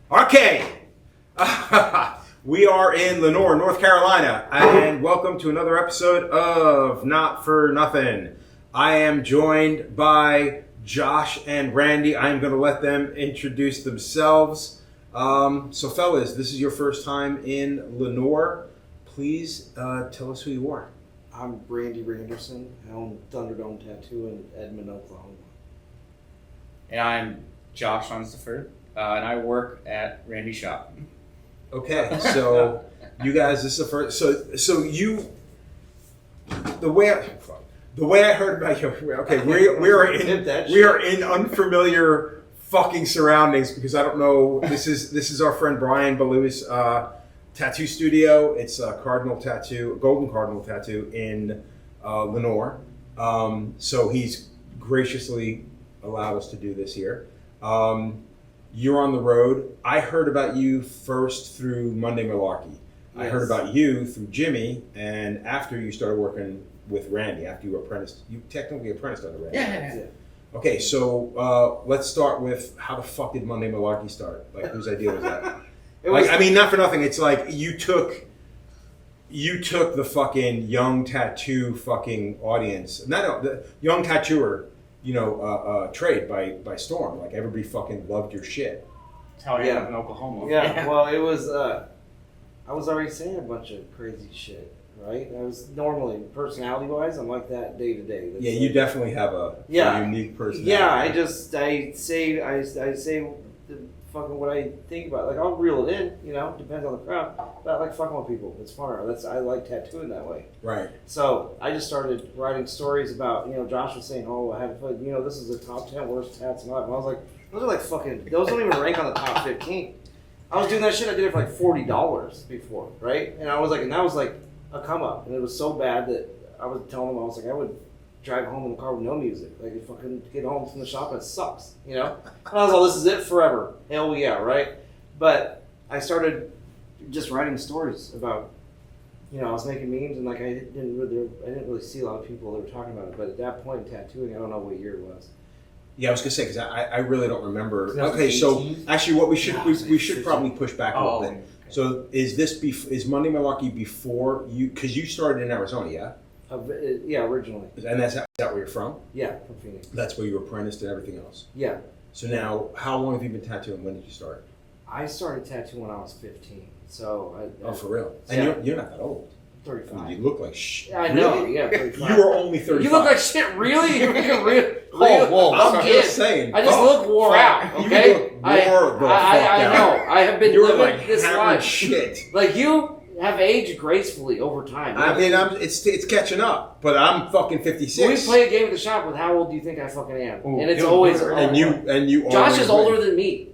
Okay, we are in Lenoir, North Carolina, and welcome to another episode of Not For Nothing. I am joined by Josh and Randy. I am going to let them introduce themselves. So fellas, this is your first time in Lenoir. Please tell us who you are. I'm Randy Randerson. I own Thunderdome Tattoo in Edmond, Oklahoma. And I'm Josh Unsderfer, and I work at Randy's shop. Okay, so you guys, this is the first. So you, the way I heard about you. Okay, we are in unfamiliar fucking surroundings because I don't know. This is our friend Brian Ballou's tattoo studio. It's a golden cardinal tattoo in Lenoir. So he's graciously allowed us to do this here. You're on the road. I heard about you first through Monday Malarkey. Yes. I heard about you through Jimmy, and after you started working with Randy, after you technically apprenticed under Randy. Yeah. Okay, so let's start with how the fuck did Monday Malarkey start? Like, whose idea was that? Not for nothing. It's like you took the fucking young tattoo fucking audience, the young tattooer, trade by storm. Like, everybody fucking loved your shit. That's how I ended up in Oklahoma. Yeah, well, it was, I was already saying a bunch of crazy shit, right? I was normally, personality-wise, I'm like that day to day. Yeah, you definitely have a unique personality. Yeah, I say fucking what I think about. Like, I'll reel it in, depends on the crowd. But I like fucking with people. It's funner. I like tattooing that way. Right. So I just started writing stories about, Josh was saying, I had fun. This is the top 10 worst tats in life. And I was like, those don't even rank on the top 15. I was doing that shit. I did it for like $40 before, right? And I was like, and that was like a come up. And it was so bad that I was telling them, I was like, I would drive home in the car with no music. Like, if I couldn't get home from the shop, it sucks, And I was like, this is it forever. Hell yeah, right? But I started just writing stories about, I was making memes, and like I didn't really see a lot of people that were talking about it. But at that point in tattooing, I don't know what year it was. Yeah, I was gonna say because I really don't remember. Okay, so actually, what we should probably push back a little bit. Okay. So is Monday Malarkey before you? Because you started in Arizona, yeah. Yeah, originally. And is that where you're from? Yeah, from Phoenix. That's where you apprenticed and everything else? Yeah. So now, how long have you been tattooing? When did you start? I started tattooing when I was 15. So for real? And you're not that old. 35. You look like shit. Yeah, I know. Yeah, 35. You were only 35. You look like shit, really? You're looking real. Whoa. I'm just saying. I just look wore out, okay? You look wore the fuck I know. I have been living like this life. Shit. Like, you have aged gracefully over time. I mean, it's catching up, but I'm fucking 56. When we play a game at the shop with how old do you think I fucking am? Ooh, and it's always and you. Josh is older than me.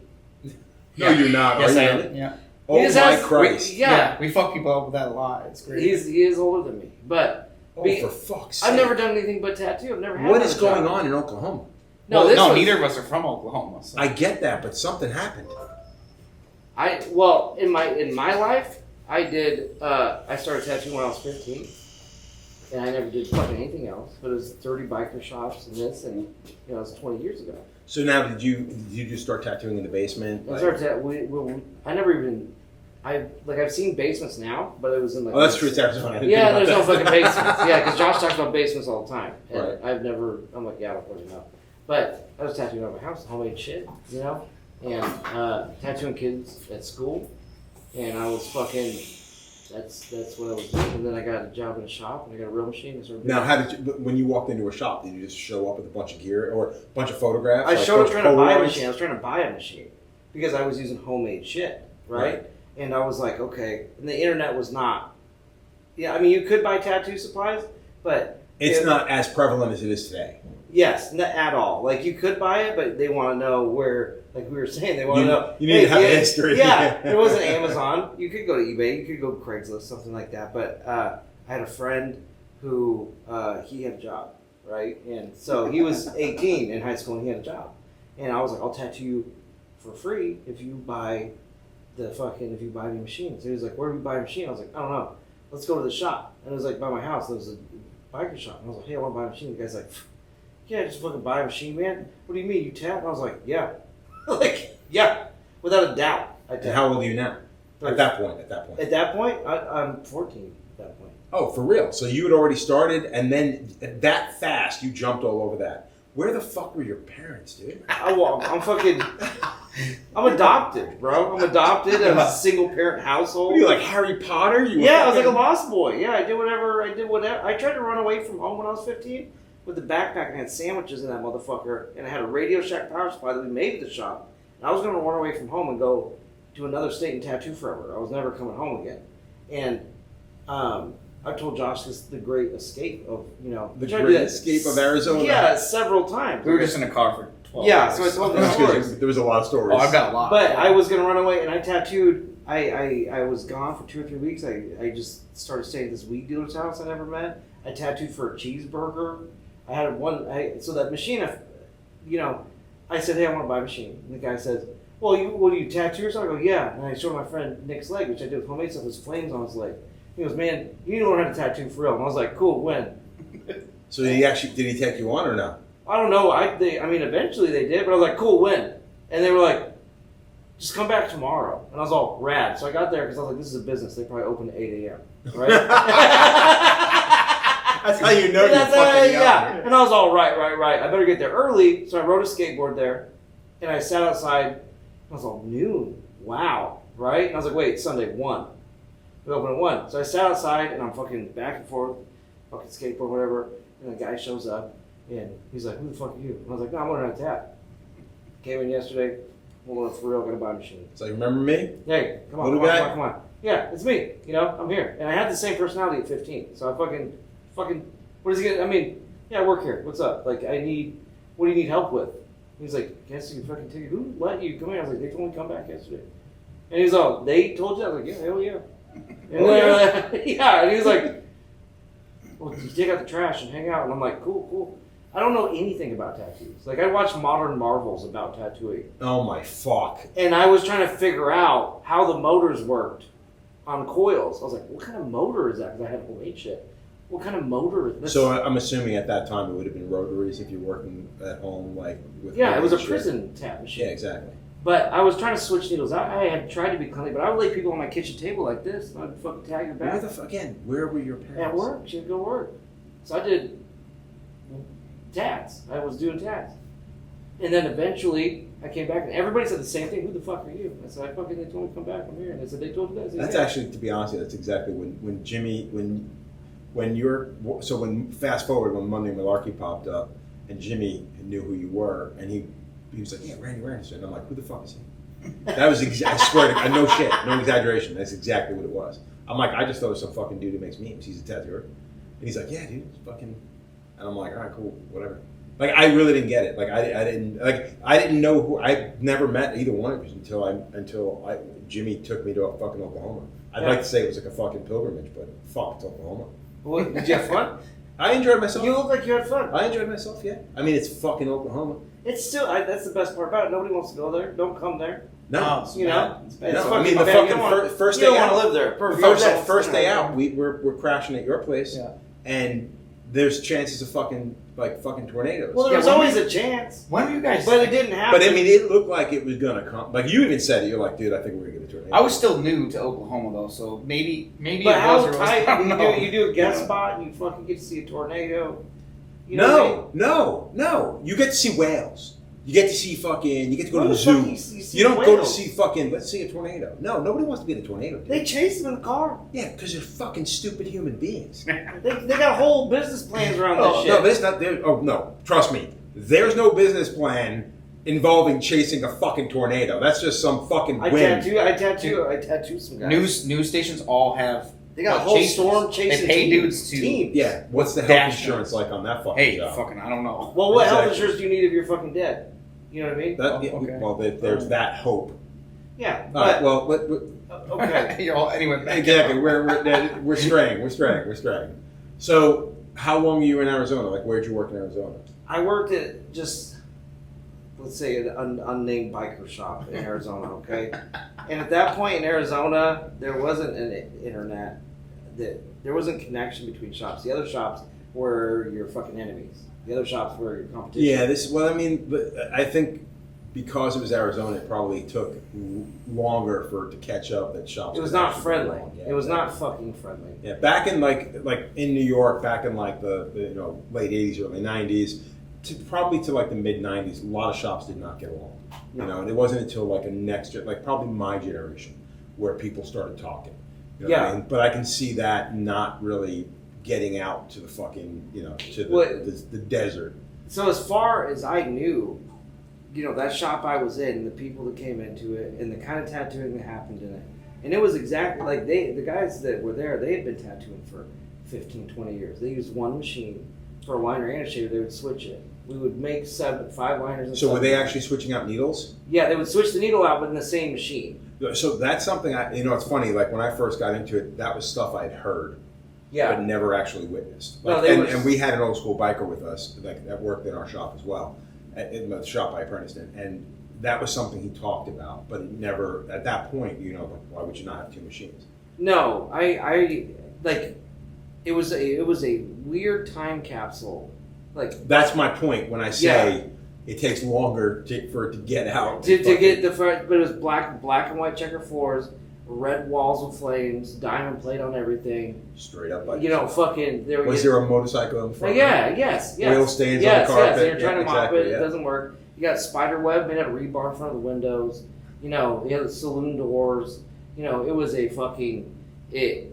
No, you're not. Yes, I am. Yeah. Oh my Christ! We fuck people up with that a lot. It's great. He is older than me, but for fuck's sake! I've never done anything but tattoo. I've never had. What is going on in Oklahoma? Neither of us are from Oklahoma. So. I get that, but something happened. In my life, I did. I started tattooing when I was 15, and I never did fucking anything else. But it was 30 biker shops and this, and it was 20 years ago. So now, did you just start tattooing in the basement? I never even. I've seen basements now, but it was in like. Oh, that's true. It's Arizona. Yeah, there's no fucking basements. Yeah, because Josh talks about basements all the time, and right. I'm like, yeah, I don't fucking know. But I was tattooing on my house, homemade shit, and tattooing kids at school, and I was fucking. That's what I was doing, and then I got a job in a shop, and I got a real machine. Now, when you walked into a shop, did you just show up with a bunch of gear or a bunch of photographs? I showed up trying to buy a machine. I was trying to buy a machine because I was using homemade shit, right? And I was like, okay. And the internet was not. Yeah, I mean, you could buy tattoo supplies, but it's not as prevalent as it is today. Yes, not at all. Like, you could buy it, but they want to know where. Like we were saying, they want to know. You need to have a history. Yeah, there wasn't Amazon. You could go to eBay. You could go to Craigslist, something like that. But I had a friend who he had a job, right? And so he was 18 in high school, and he had a job. And I was like, I'll tattoo you for free if you buy the machine. So he was like, where do we buy a machine? I was like, I don't know. Let's go to the shop. And it was like by my house. There was a biker shop. And I was like, hey, I want to buy a machine. The guy's like, yeah, just fucking buy a machine, man. What do you mean, you tat? And I was like, yeah. Like, yeah, without a doubt. And how old are you now? At that point. At that point, I'm 14 at that point. Oh, for real? So you had already started, and then that fast, you jumped all over that. Where the fuck were your parents, dude? I'm adopted, bro. I'm adopted. I'm a single parent household. What are you, like Harry Potter? I was like a lost boy. Yeah, I did whatever. I tried to run away from home when I was 15 with the backpack and had sandwiches in that motherfucker, and I had a Radio Shack power supply that we made at the shop. And I was going to run away from home and go to another state and tattoo forever. I was never coming home again. And I told Josh this is the great escape of, the great escape of Arizona. Yeah, several times. We were just in a car for 12 hours. So I told the stories. There was a lot of stories. Oh, I've got a lot. But I was going to run away, and I tattooed. I was gone for 2 or 3 weeks. I just started staying at this weed dealer's house I never met. I tattooed for a cheeseburger. I had so that machine, I said, hey, I want to buy a machine. And the guy says, well, do you tattoo yourself? I go, yeah. And I showed my friend Nick's leg, which I did with homemade stuff, with flames on his leg. He goes, man, you know how to tattoo for real. And I was like, cool, when? So did he take you on or no? I don't know. Eventually they did, but I was like, cool, when? And they were like, just come back tomorrow. And I was all, rad. So I got there because I was like, this is a business. They probably open at 8 a.m., right? That's how you know you're fucking young. Yeah. And I was all, right. I better get there early. So I rode a skateboard there, and I sat outside. I was all, noon. Wow. Right? And I was like, wait, Sunday, 1. We open at 1. So I sat outside, and I'm fucking back and forth, fucking skateboard, whatever. And the guy shows up, and he's like, who the fuck are you? And I was like, no, I'm learning how to tap. Came in yesterday. Well, for real, gonna buy a machine. So you remember me? Hey, come on. Come on. Yeah, it's me. I'm here. And I had the same personality at 15. So I fucking, what is he gonna, I work here. What's up? Like, what do you need help with? He's like, guess you fucking tell you, who let you come here? I was like, they told me to come back yesterday. And he's all, they told you? I was like, yeah, hell yeah. And and he was like, well, you take out the trash and hang out. And I'm like, cool. I don't know anything about tattoos. Like, I watch Modern Marvels about tattooing. Oh my fuck. And I was trying to figure out how the motors worked on coils. I was like, what kind of motor is that? Because I had homemade shit. What kind of motor is this? So I'm assuming at that time it would have been rotaries if you're working at home, like with. Yeah, it was a prison tap machine. Yeah, exactly. But I was trying to switch needles. I had tried to be cleanly, but I would lay people on my kitchen table like this, and I'd fucking tag your back. Where were your parents? At work. She'd go work. So I did tats. I was doing tats. And then eventually I came back, and everybody said the same thing. Who the fuck are you? I said, they told me to come back. I'm here. And they said, they told you that? Said, that's actually, to be honest with you, that's exactly when Jimmy, fast forward, when Monday Malarkey popped up, and Jimmy knew who you were, and he was like, yeah, Randy Randerson. And I'm like, who the fuck is he? That was, I swear to God, no shit, no exaggeration. That's exactly what it was. I'm like, I just thought it was some fucking dude who makes memes. He's a tattooer. And he's like, yeah, dude, it's fucking. And I'm like, all right, cool, whatever. Like, I really didn't get it. Like, I didn't know who. I never met either one of you until Jimmy took me to a fucking Oklahoma. I'd like to say it was like a fucking pilgrimage, but fuck, it's Oklahoma. Well, did you have fun? I enjoyed myself. You look like you had fun. I enjoyed myself, yeah. It's fucking Oklahoma. It's still, that's the best part about it. Nobody wants to go there. Don't come there. No. It's bad. No, the fucking first day out. You don't want to live there. First day out, we're crashing at your place, yeah. And there's chances of fucking tornadoes. Well, there was always a chance. When were you guys? But it didn't happen. But it looked like it was gonna come. Like you even said it. You're like, dude, I think we're gonna get a tornado. I was still new to Oklahoma though, so maybe. But it how was or tight? I don't know. You do a guest spot, and you fucking get to see a tornado. No. You get to see whales. You get to see you get to go to the zoo. You don't go to see let's see a tornado. No, nobody wants to be in a tornado, dude. They chase them in the car. Yeah, because they're fucking stupid human beings. they got whole business plans around this shit. No, there's not there. Oh, no. Trust me. There's no business plan involving chasing a fucking tornado. That's just some fucking whim. I tattoo some guys. News stations all have. They got a whole storm chasing. They pay dudes to. Yeah. What's the health insurance like on that fucking job? Fucking, I don't know. Well, what health insurance do you need if you're fucking dead? You know what I mean? Okay. Well, there's that hope. Yeah. All right. Well, okay. Anyway. Exactly. We're straying. So, how long were you in Arizona? Like, where'd you work in Arizona? I worked at just, let's say, an unnamed biker shop in Arizona. Okay. And at that point in Arizona, there wasn't an internet. There wasn't connection between shops. The other shops were your fucking enemies. The other shops were your competition. Yeah, I think because it was Arizona, it probably took longer for it to catch up that shops. It was not friendly. It was not fucking friendly. Yeah, back in like in New York, back in like the late 80s, early 90s, probably to like the mid 90s, a lot of shops did not get along. No. And it wasn't until like like probably my generation where people started talking. You know Yeah. what I mean? But I can see that not really getting out to the fucking to the desert. So as far as I knew, that shop I was in, the people that came into it, and the kind of tattooing that happened in it, and it was exactly like the guys that were there, they had been tattooing for 15, 20 years. They used one machine for a liner and a shaver. They would switch it. We would make 5 liners. And so were they actually switching out needles? Yeah, they would switch the needle out, but in the same machine. So that's something it's funny. Like when I first got into it, that was stuff I'd heard, Yeah. but never actually witnessed. No, Like, they and we had an old school biker with us that worked in our shop as well, in the shop I apprenticed in, and that was something he talked about, but it never at that point. Why would you not have 2 machines? No, I like. It was a weird time capsule. Like That's my point when I say it takes longer for it to get out. to get the front, but it was black and white checker floors, red walls with flames, diamond plate on everything. Straight up. Like Fucking. was there a motorcycle in the front? Yes. Oil stains on the carpet. Yes, and you're trying to mop exactly, it. It doesn't work. You got spider web made out of rebar in front of the windows. You had the saloon doors. It was a fucking it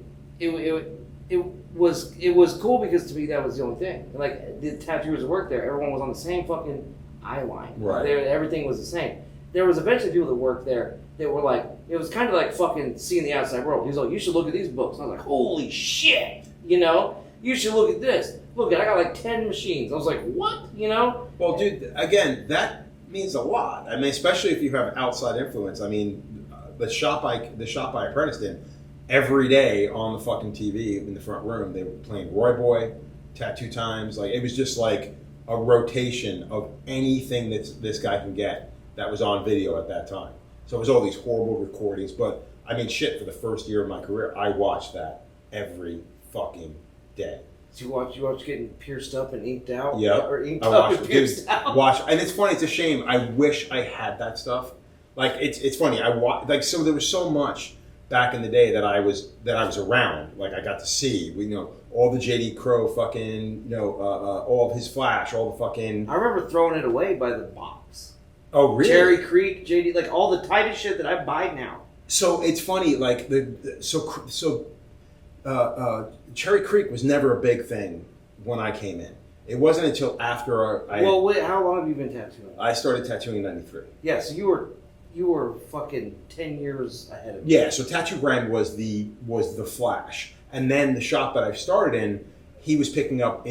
was cool because to me that was the only thing. Like the tattooers that worked there, everyone was on the same fucking eye line. Right. Everything was the same. There was eventually people that worked there that were like, it was kind of like fucking seeing the outside world. He's like, you should look at these books. And I was like, holy shit, you should look at this. Look, I got like 10 machines. I was like, what, Well, dude, again, that means a lot. I mean, especially if you have outside influence. I mean, the shop I apprenticed in, every day on the fucking TV in the front room, they were playing Roy Boy, Tattoo Times. Like it was just like a rotation of anything that this guy can get that was on video at that time. So it was all these horrible recordings. But I mean, shit, for the first year of my career, I watched that every fucking day. So you watch getting pierced up and inked out? Yeah. Or inked up and pierced out? And it's funny, it's a shame. I wish I had that stuff. Like it's funny. So there was so much back in the day that I was around. Like I got to see, all the JD Crow fucking, all of his flash, all the fucking. I remember throwing it away by the box. Oh really? Cherry Creek, JD, like all the tightest shit that I buy now. So it's funny, like Cherry Creek was never a big thing when I came in. It wasn't until after Well, wait, how long have you been tattooing? I started tattooing in '93. Yeah, so you were fucking 10 years ahead of me. Yeah, so Tattoo Brand was the flash, and then the shop that I started in, he was picking up.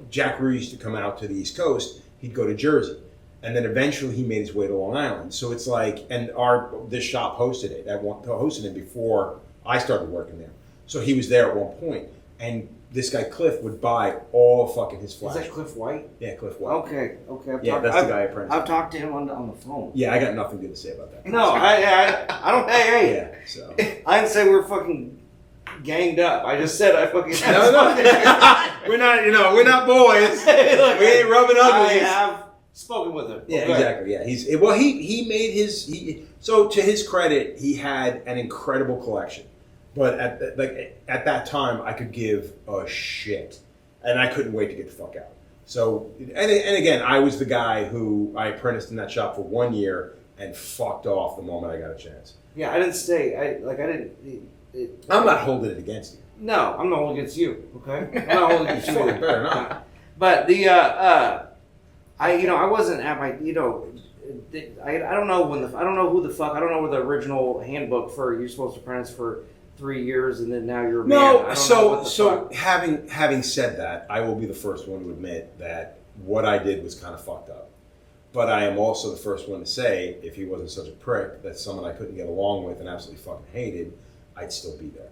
Jack Rue used to come out to the East Coast. He'd go to Jersey, and then eventually he made his way to Long Island. So it's like, and this shop hosted it before I started working there. So he was there at one point, and this guy Cliff would buy all fucking his flash. Is that Cliff White? Yeah, Cliff White. Okay. That's the guy I apprenticed. I've talked to him on the phone. Yeah, I got nothing good to say about that. No, I don't. Hey. Yeah, so. I didn't say we're fucking ganged up. I just said I fucking. No. We're not boys. Look, we ain't rubbing uglies. I have spoken with him. Yeah, Okay. exactly. Yeah, he made his. So to his credit, he had an incredible collection. But at that time, I could give a shit, and I couldn't wait to get the fuck out. So, and again, I was the guy who I apprenticed in that shop for 1 year and fucked off the moment I got a chance. Yeah, I didn't stay. I'm not holding it against you. No, I'm not holding against you. Okay, I'm not holding against you. Fucking better not. But I wasn't at my I don't know I don't know where the original handbook for you're supposed to apprentice for 3 years and then now you're a man. I don't know what the fuck. Having said that, I will be the first one to admit that what I did was kind of fucked up. But I am also the first one to say, if he wasn't such a prick, that's someone I couldn't get along with and absolutely fucking hated, I'd still be there.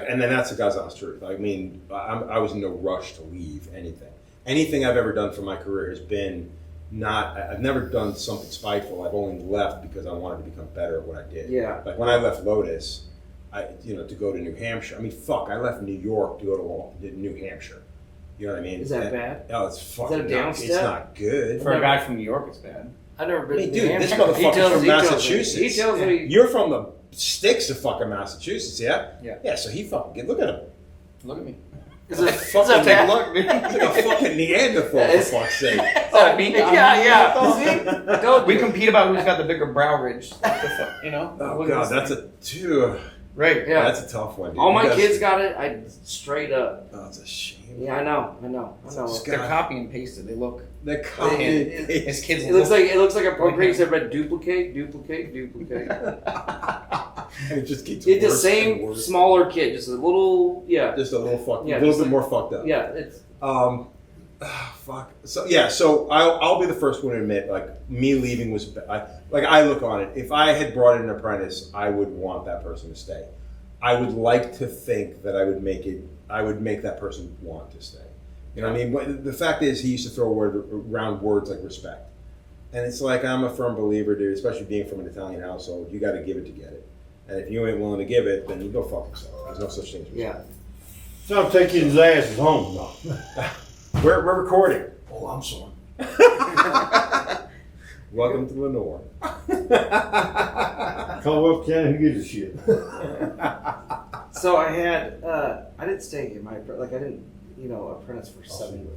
And then that's the God's honest truth. I mean, I was in no rush to leave anything. Anything I've ever done for my career has been I've never done something spiteful. I've only left because I wanted to become better at what I did. Yeah. Like when I left Lotus, to go to New Hampshire. I mean, fuck, I left New York to go to New Hampshire. You know what I mean? Is that bad? Oh, it's fucking. Is that a down It's step? not good. For a guy from New York, it's bad. I've never been. I mean, to dude, New this Hampshire. motherfucker's from Massachusetts. He tells me. You're from the sticks of fucking Massachusetts, yeah? Yeah. Yeah, so he fucking get. Look at him. Look at me. Is it Fucking bad? Look, man. He's like a fucking Neanderthal, for fuck's sake. Oh, me? Yeah. Don't We do it. compete about who's got the bigger brow ridge. What the fuck, you know? Oh, Look at God, this that's thing. a. Two. Right. Yeah. That's a tough one, dude. All You my guys- kids got it. I straight up. Oh, it's a shame. Yeah, I know. They're copy and pasted. They look. They're copying. His kids It looks like a program said, "But duplicate." And it just keeps It's the worse same and worse. smaller kid, just a little, Just a little fucked. Yeah, a little just bit like- more fucked up. yeah. It's Fuck. So I'll be the first one to admit, like, me leaving was I look on it. If I had brought in an apprentice, I would want that person to stay. I would like to think that I would make that person want to stay. You know what I mean? But the fact is, he used to throw around words like respect, and it's like, I'm a firm believer, dude. Especially being from an Italian household, you got to give it to get it. And if you ain't willing to give it, then you go fuck yourself. There's no such thing as respect. yeah. So I'm taking his asses home now. We're recording. Oh, I'm sorry. Welcome to Lenoir. Call up Ken, who gives a shit? So I had I didn't stay in my I didn't apprentice for 7.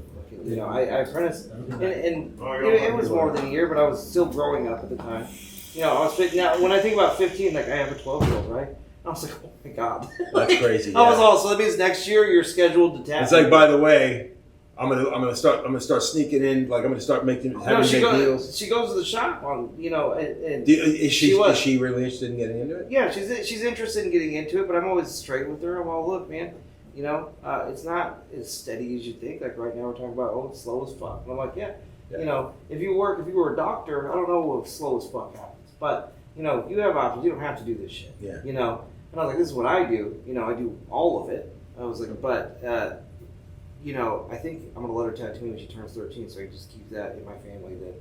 I apprenticed and it was more than a year, but I was still growing up at the time. I was now when I think about 15, like I have a 12-year-old, right? I was like, oh my god, That's crazy. I was yeah. all so that means next year you're scheduled to tap. It's like, by the way, I'm gonna start sneaking in. Like, I'm gonna start having to she make goes. deals. She goes to the shop on is Is she was. she really interested in getting into it? Yeah, she's interested in getting into it, but I'm always straight with her. I'm all, look, man, it's not as steady as you think. Like right now, we're talking about, it's slow as fuck. And I'm like, yeah. If you were a doctor, I don't know what slow as fuck happens, but you have options. You don't have to do this shit. Yeah. And I was like, this is what I do. I do all of it. I was like, but I think I'm gonna let her tattoo me when she turns 13, so I can just keep that in my family. That,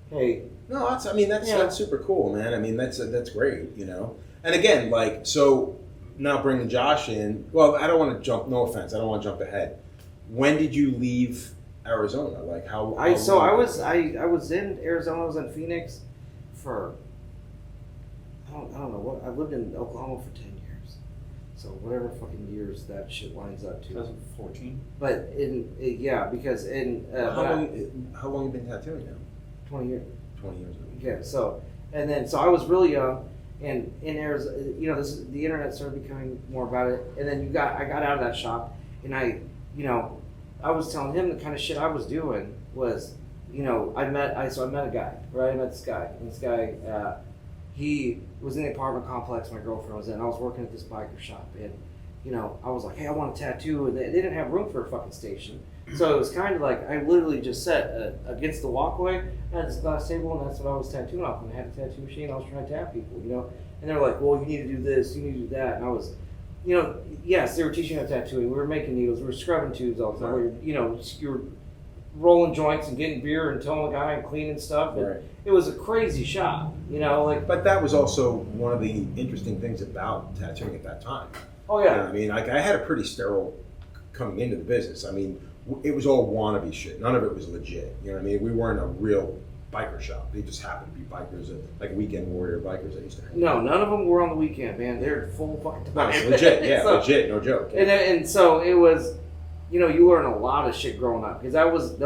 hey, No, that's super cool, man. I mean, that's great, And again, like, so now bringing Josh in. Well, I don't want to jump. No offense, I don't want to jump ahead. When did you leave Arizona? Like, how I was in Arizona. I was in Phoenix for I don't know what. I lived in Oklahoma for 10 years, so whatever fucking years that shit lines up to. 2014. But because how long you been tattooing now? 20 years. 20 years. Yeah. So I was really young, and in Arizona, the internet started becoming more about it, and then I got out of that shop, and I was telling him the kind of shit I was doing was, I met a guy, right? I met this guy, and this guy, he was in the apartment complex my girlfriend was in. I was working at this biker shop, and I was like, hey, I want a tattoo, and they didn't have room for a fucking station, so it was kind of like I literally just sat against the walkway. I had this glass table, and that's what I was tattooing off. And I had a tattoo machine. I was trying to tap people, and they were like, well, you need to do this, you need to do that, and I was. Yes, they were teaching us tattooing. We were making needles. We were scrubbing tubes all the time. Right. You were rolling joints and getting beer and telling the guy and cleaning stuff. And Right. it was a crazy shop, But that was also one of the interesting things about tattooing at that time. Oh You know yeah. what I mean, like, I had a pretty sterile coming into the business. I mean, it was all wannabe shit. None of it was legit. You know what I mean? We weren't a real biker shop. They just happened to be bikers, like weekend warrior bikers. I used to hang. No, none of them were on the weekend, man. They're full fucking No, time. it's legit. Yeah, So- legit. No joke. And so it was, you learn a lot of shit growing up because that was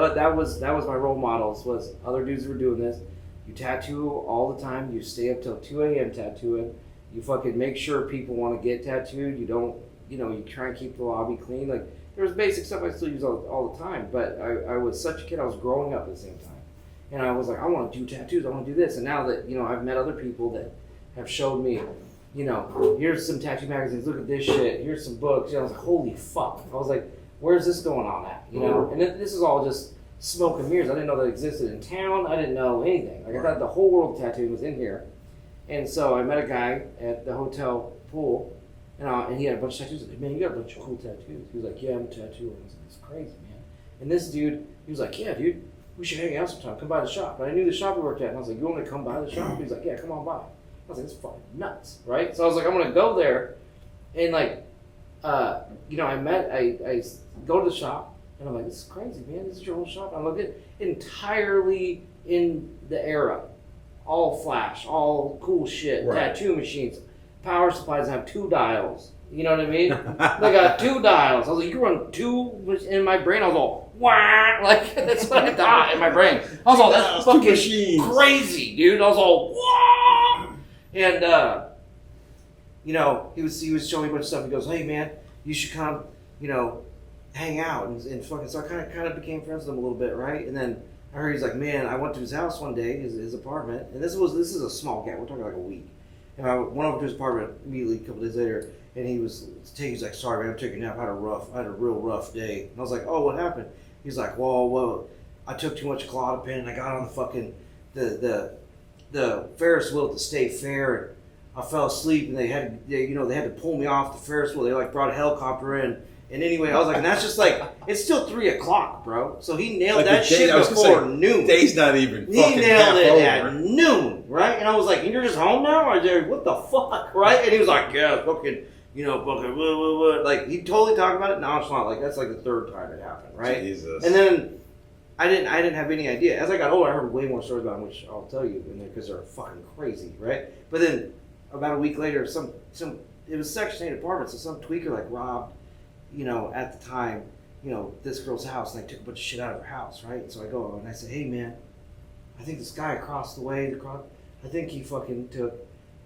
my role models was other dudes who were doing this. You tattoo all the time. You stay up till 2 a.m. tattooing. You fucking make sure people want to get tattooed. You don't, you try and keep the lobby clean. Like there was basic stuff I still use all the time. But I was such a kid. I was growing up at the same time, and I was like, I want to do tattoos. I want to do this. And now that I've met other people that have showed me. Here's some tattoo magazines. Look at this shit. Here's some books. I was like, holy fuck. I was like, where's this going on at? And this is all just smoke and mirrors. I didn't know that existed in town. I didn't know anything. Like I thought the whole world of tattooing was in here. And so I met a guy at the hotel pool, and he had a bunch of tattoos. I was like, man, you got a bunch of cool tattoos. He was like, yeah, I'm a tattooer. I was like, it's crazy, man. And this dude, he was like, yeah, dude, we should hang out sometime. Come by the shop. And I knew the shop we worked at, and I was like, you want me to come by the shop? He was like, yeah, come on by. I was like, it's fucking nuts, right? So I was like, I'm gonna go there, and I go to the shop, and I'm like, this is crazy, man. This is your own shop. I'm like, entirely in the era all flash, all cool shit, Right. tattoo machines, power supplies have 2 dials. You know what I mean? They got 2 dials. I was like, you run 2 in my brain. I was all, wah, like that's what I thought in my brain. I was all, that's fucking crazy, dude. I was all, wah, and you know, he was showing me a bunch of stuff. He goes, hey man, you should come, you know, hang out and fucking. So I kind of became friends with him a little bit, right? And then I heard he's like, man, I went to his house one day, his apartment, and this is a small gap. We're talking like a week. And I went over to his apartment immediately a couple days later, and he's like, sorry man, I'm taking a nap. I had a real rough day. And I was like, oh, what happened? He's like, well, I took too much Klonopin and I got on the fucking the Ferris wheel at the state fair. And I fell asleep, and they had to pull me off the Ferris wheel. They like brought a helicopter in. And anyway, I was like, and that's just like, it's still 3:00, bro. So he nailed that shit before noon. Day's not even He fucking nailed half it over. at noon, right? And I was like, and you're just home now? Or what the fuck, right? And he was like, yeah, fucking, blah. Like, he totally talked about it nonchalant. Like, that's like the 3rd time it happened, right? Jesus. And then I didn't have any idea. As I got older, I heard way more stories about them, which I'll tell you in there because they're fucking crazy, right? But then about a week later, it was Section 8 apartment, so some tweaker like robbed, at the time, this girl's house, and they took a bunch of shit out of her house, right? And so I go and I say, hey man, I think this guy across the way, I think he fucking took,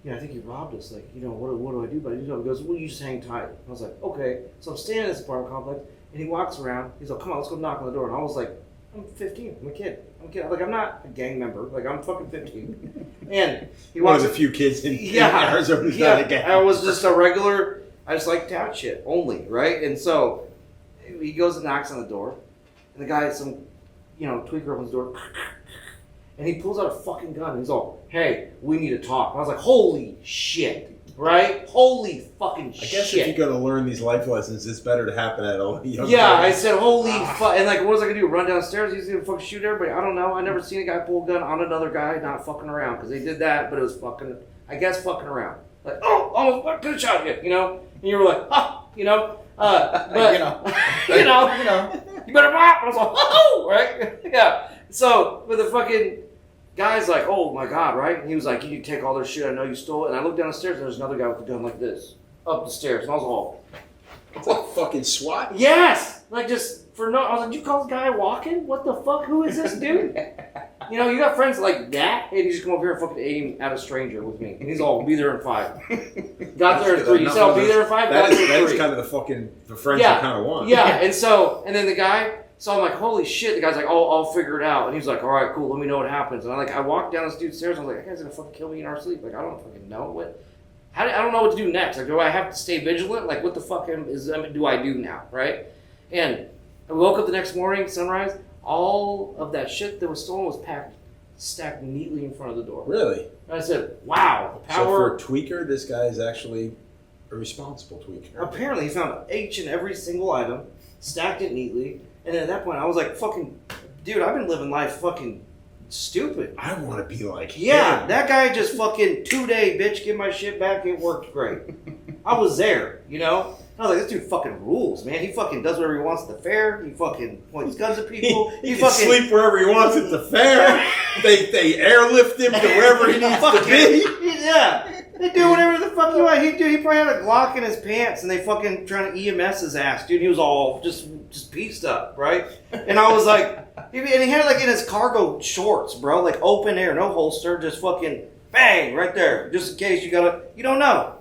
I think he robbed us. Like, what do I do? But he goes, well, you just hang tight. I was like, okay. So I'm standing in this apartment complex, and he walks around. He's like, come on, let's go knock on the door. And I was like, I'm 15. I'm a kid. Like, I'm not a gang member. Like, I'm fucking 15. And he One walks. of the few kids in Arizona who's not a gang. I was just a regular. I just like tout shit only, right? And so he goes and knocks on the door, and the guy, tweaker opens the door, and he pulls out a fucking gun. And he's all, "Hey, we need to talk." And I was like, "Holy shit!" Right? Holy fucking shit! I guess if you're gonna learn these life lessons, it's better to happen at a young age. I said, "Holy fuck!" And like, what was I gonna do? Run downstairs? He's gonna fucking shoot everybody? I don't know. I never seen a guy pull a gun on another guy not fucking around, because they did that, but it was fucking. I guess fucking around. Like, oh, almost could have shot you, And you were like, but you better pop. I was like, oh, right? Yeah. So, but the fucking guy's like, oh my god, right? And he was like, you need to take all their shit. I know you stole it. And I looked down the stairs, and there's another guy with a gun like this up the stairs, and I was all, It's like fucking SWAT. yes, like just for no. I was like, did you call this guy walking? What the fuck? Who is this dude? You got friends like that, and you just come over here and fucking aim at a stranger with me. And he's all, be there in 5. Got there in 3. He said, I'll be there in 5. Got there in 3. That's kind of the friends you kind of want. Yeah, and then the guy, so I'm like, holy shit. The guy's like, oh, I'll figure it out. And he's like, all right, cool, let me know what happens. And I walked down this dude's stairs, and I was like, that guy's gonna fucking kill me in our sleep. Like, I don't fucking know I don't know what to do next. Like, do I have to stay vigilant? Like, what the fuck do I do now, right? And I woke up the next morning, sunrise, all of that shit that was stolen was stacked neatly in front of the door. Really? And I said, wow, So power. for a tweaker, this guy is actually a responsible tweaker. Apparently, he found each and every single item, stacked it neatly, and then at that point, I was like, fucking, dude, I've been living life fucking stupid. I want to be like Yeah, him. that guy just fucking 2-day, bitch, give my shit back, it worked great. I was there, I was like, this dude fucking rules, man. He fucking does whatever he wants at the fair. He fucking points guns at people. He can sleep wherever he wants at the fair. They airlift him to wherever he needs to be. Yeah. They do whatever the fuck you want. He probably had a Glock in his pants, and they fucking trying to EMS his ass, dude. He was all just pieced up, right? And I was like, and he had it like in his cargo shorts, bro, like open air, no holster, just fucking bang right there, just in case you don't know.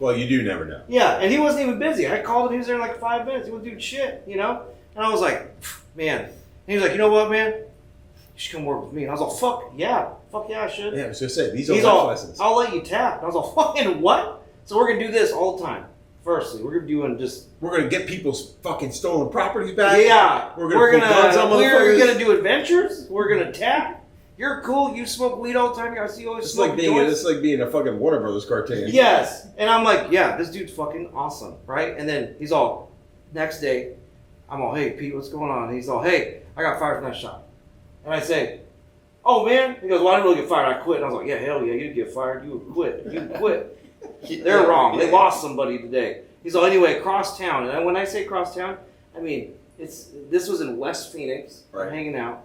Well, you do never know. Yeah, and he wasn't even busy. I called him. He was there in like 5 minutes. He wasn't doing shit, And I was like, man. And he was like, you know what, man? You should come work with me. And I was like, fuck yeah, I should. Yeah, I was going to say, these are He's life all, lessons. I'll let you tap. And I was like, fucking what? So we're going to do this all the time. Firstly, we're going to be doing just... We're going to get people's fucking stolen properties back. Yeah. We're going to do adventures. We're going to tap. You're cool. You smoke weed all the time. I see you always It's smoke joints. It's like being a fucking Warner Brothers cartoon. Yes. And I'm like, yeah, this dude's fucking awesome, right? And then he's all, next day, I'm all, hey, Pete, what's going on? And he's all, hey, I got fired from that shop. And I say, oh, man. He goes, well, I didn't really get fired. I quit. And I was like, yeah, hell yeah, you'd get fired. You would quit. You'd quit. They're wrong. They lost somebody today. He's all, anyway, across town. And when I say across town, I mean, this was in West Phoenix. Right. We're hanging out.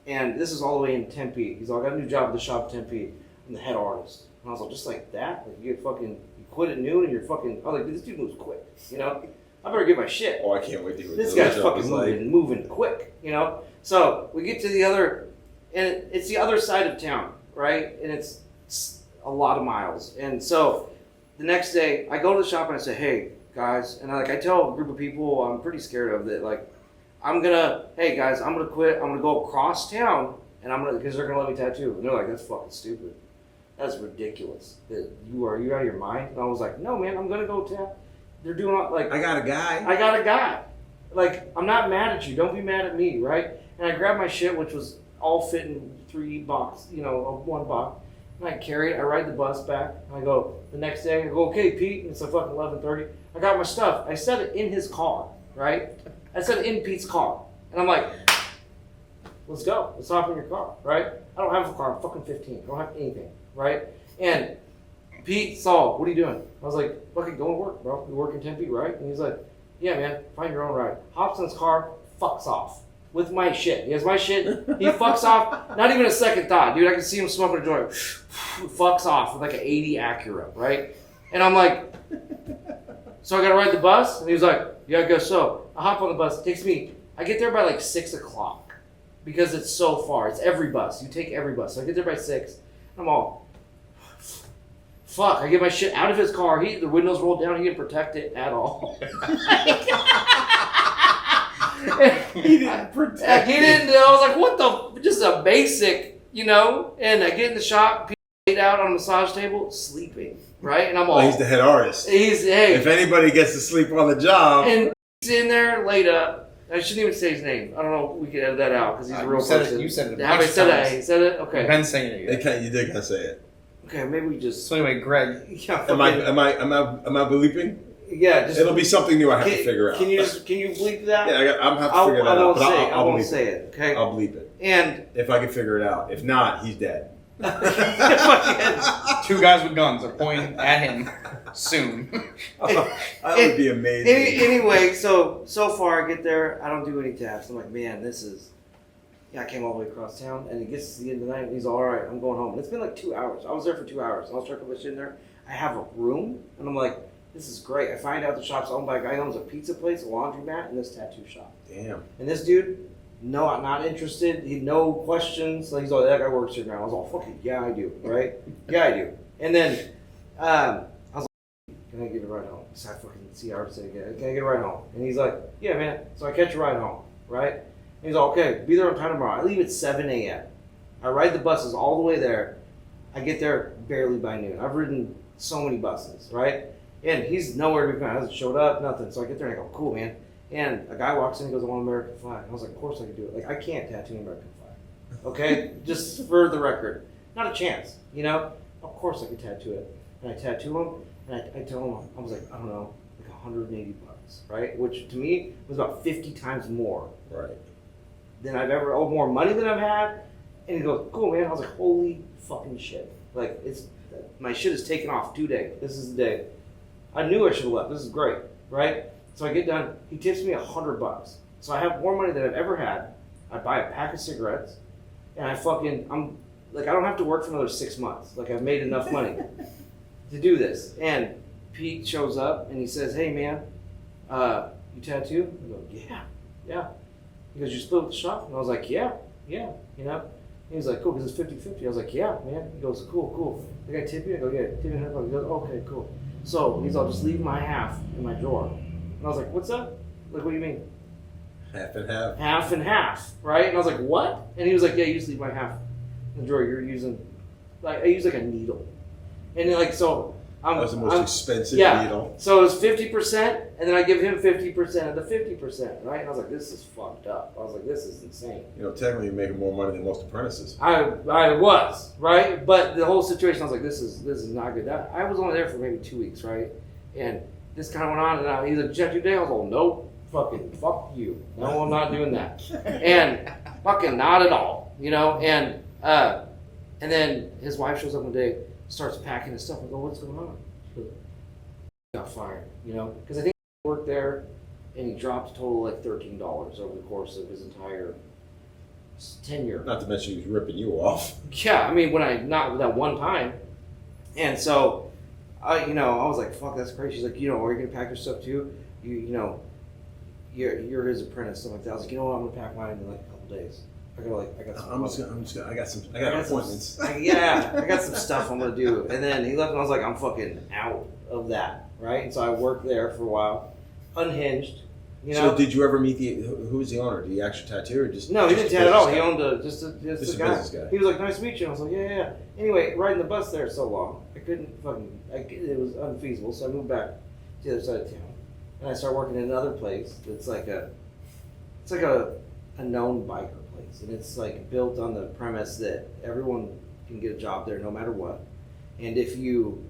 And this is all the way in Tempe. He's all, I got a new job at the shop in Tempe. I'm the head artist. And I was like, just like that? Like, you quit at noon and you're fucking, I was like, this dude moves quick, you know? I better get my shit. Oh, I can't wait to hear This guy's fucking moving quick, you know? So we get to the other, and it's the other side of town, right? And it's a lot of miles. And so the next day, I go to the shop and I say, hey, guys, and I tell a group of people I'm pretty scared of that, like, hey guys, I'm gonna quit. I'm gonna go across town, and because they're gonna let me tattoo. And they're like, that's fucking stupid. That's ridiculous. You out of your mind? And I was like, no, man, I'm gonna go tap. They're doing like, I got a guy. Like, I'm not mad at you. Don't be mad at me, right? And I grabbed my shit, which was all fit in 3 box, one box. And I carry it. I ride the bus back. And I go the next day. I go, okay, Pete. And it's like fucking 11:30. I got my stuff. I set it in his car, right? I set it in Pete's car. And I'm like, let's go. Let's hop in your car, right? I don't have a car. I'm fucking 15. I don't have anything, right? And Pete saw, what are you doing? I was like, fucking go and work, bro. You work in Tempe, right? And he's like, yeah, man, find your own ride. Hops in his car, fucks off with my shit. He has my shit. He fucks off. Not even a second thought, dude. I can see him smoking a joint. Fucks off with like an 80 Acura, right? And I'm like, so I gotta ride the bus? And he was like, yeah, I guess so. I hop on the bus. It takes me, I get there by like 6 o'clock because it's so far. It's every bus. You take every bus. So I get there by 6. I'm all, fuck. I get my shit out of his car. The windows rolled down. He didn't protect it at all. He didn't protect He didn't. I was like, what the? Just a basic, And I get in the shop, laid out on a massage table, sleeping, right? And I'm all. Well, he's the head artist. If anybody gets to sleep on the job. And he's in there, laid up. I shouldn't even say his name. I don't know if we can edit that out because he's a real person. You said it. Have I said it? I said it? Okay. I've been saying it. You did kind of say it. Okay, maybe we just. So anyway, Greg. Yeah, am I bleeping? Yeah, it'll be something new I have to figure out. Can you bleep that? Yeah, I'm have to figure that out. I won't say it. Okay. I'll bleep it. And if I can figure it out, if not, he's dead. 2 guys with guns are pointing at him soon. That would be amazing. Anyway, so far I get there, I don't do any taps. I'm like, man, this is. Yeah, I came all the way across town, and it gets to the end of the night, and he's all right, I'm going home. And it's been like 2 hours. I was there for 2 hours. And I was trying to put my shit in there. I have a room, and I'm like, this is great. I find out the shop's owned by a guy who owns a pizza place, a laundromat, and this tattoo shop. Damn. And this dude, no, I'm not interested. He no questions. Like, he's all, that guy works here now. I was all, fucking, yeah, I do, right? Yeah, I do. And then I was like, can I get a ride home? So I fucking see our say again. Can I get a ride home? And he's like, yeah, man. So I catch a ride home, right? And he's all, okay, be there on time tomorrow. I leave at 7 a.m. I ride the buses all the way there. I get there barely by noon. I've ridden so many buses, right? And he's nowhere to be found. Hasn't showed up, nothing. So I get there and I go, cool, man. And a guy walks in and goes, I want an American flag. And I was like, of course I can do it. Like, I can't tattoo an American flag. Okay? Just for the record. Not a chance, Of course I could tattoo it. And I tattoo him, and I tell him, I was like, I don't know, like $180, right? Which to me was about 50 times more. Right. Than I've ever, more money than I've had. And he goes, cool, man. I was like, holy fucking shit. Like, my shit is taken off today. This is the day. I knew I should have left. This is great, right? So I get done. He tips me $100. So I have more money than I've ever had. I buy a pack of cigarettes, and I'm like, I don't have to work for another 6 months. Like, I've made enough money to do this. And Pete shows up and he says, hey man, you tattoo? I go, yeah. He goes, you split with the shop? And I was like, yeah. He was like, cool, because it's 50-50. I was like, yeah, man. He goes, cool. I got tip you? I go, yeah, tip you $100. He goes, okay, cool. So he's all, just leave my half in my drawer. And I was like, what's up? Like, what do you mean? Half and half. Half and half, right? And I was like, what? And he was like, yeah, you just leave my half in the drawer. You're using, like, I use like a needle. And then, like, so that was the most expensive needle. So it was 50%, and then I give him 50% of the 50%, right? And I was like, this is fucked up. I was like, this is insane. Technically you're making more money than most apprentices. I was, right? But the whole situation, I was like, this is not good. I was only there for maybe 2 weeks, right? And this kind of went on, and he's like, did you have 2 days? I was like, nope, fuck you. No, I'm not doing that. And fucking not at all, And then his wife shows up one day, starts packing his stuff. I go, what's going on? She goes, he got fired, Because I think he worked there, and he dropped a total of like $13 over the course of his entire tenure. Not to mention he was ripping you off. Yeah, I mean, not that one time. And so, I was like, fuck, that's crazy. She's like, are you going to pack your stuff too? You're his apprentice, stuff like that. I was like, you know what, I'm going to pack mine in like a couple days. I got some appointments. I got some stuff I'm going to do. And then he left and I was like, I'm fucking out of that, right? And so I worked there for a while, unhinged. So did you ever meet who was the owner? Did he actually tattoo or just? No, he didn't tattoo at all. He owned just a business guy. He was like, nice to meet you. I was like, yeah. Anyway, riding the bus there so long, I couldn't it was unfeasible. So I moved back to the other side of town, and I started working in another place. It's like a known biker place, and it's like built on the premise that everyone can get a job there no matter what. And if you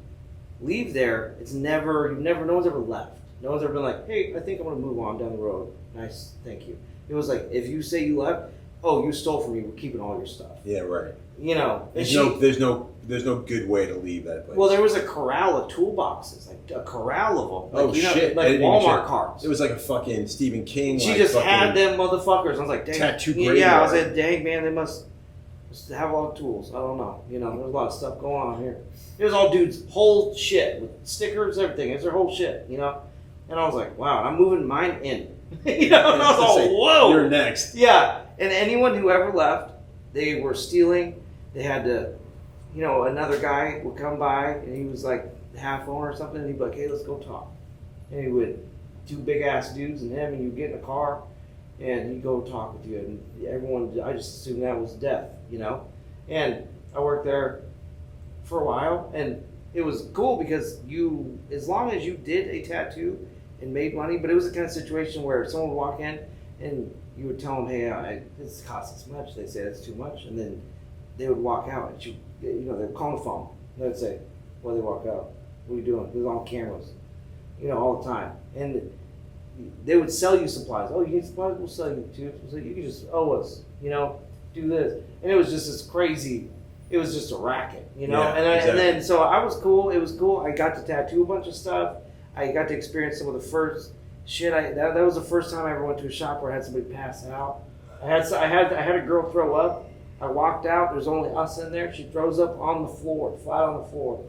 leave there, no one's ever left. No one's ever been like, hey, I think I'm going to move on down the road. Nice, thank you. It was like, if you say you left, you stole from me, we're keeping all your stuff. Yeah, right. There's no good way to leave that place. Well, there was a corral of toolboxes, like a corral of them. Shit. Like Walmart cars. It was like a fucking Stephen King. She just had them motherfuckers. I was like, dang. Tattoo graveyard. Yeah, I was like, dang, man, they must have a lot of tools. I don't know. There's a lot of stuff going on here. It was all dudes' whole shit with stickers, everything. It's their whole shit, And I was like, wow, I'm moving mine in. And I was all, whoa. You're next. Yeah. And anyone who ever left, they were stealing. They had to, another guy would come by and he was like half owner or something. And he'd be like, hey, let's go talk. And he would, two big ass dudes and him, and you'd get in a car and he'd go talk with you. And everyone, I just assumed that was death, And I worked there for a while, and it was cool because as long as you did a tattoo and made money, but it was the kind of situation where someone would walk in and you would tell them, hey, this costs this much. They say that's too much, and then they would walk out, and they would call on the phone. And they'd say, "Why they walk out? What are you doing?" It was on cameras, all the time. And they would sell you supplies. Oh, you need supplies? We'll sell you too. So you can just owe us, do this. And it was just this crazy. It was just a racket, Yeah, and then so I was cool. It was cool. I got to tattoo a bunch of stuff. I got to experience some of the first shit. That was the first time I ever went to a shop where I had somebody pass out. I had a girl throw up. I walked out. There's only us in there. She throws up on the floor, flat on the floor.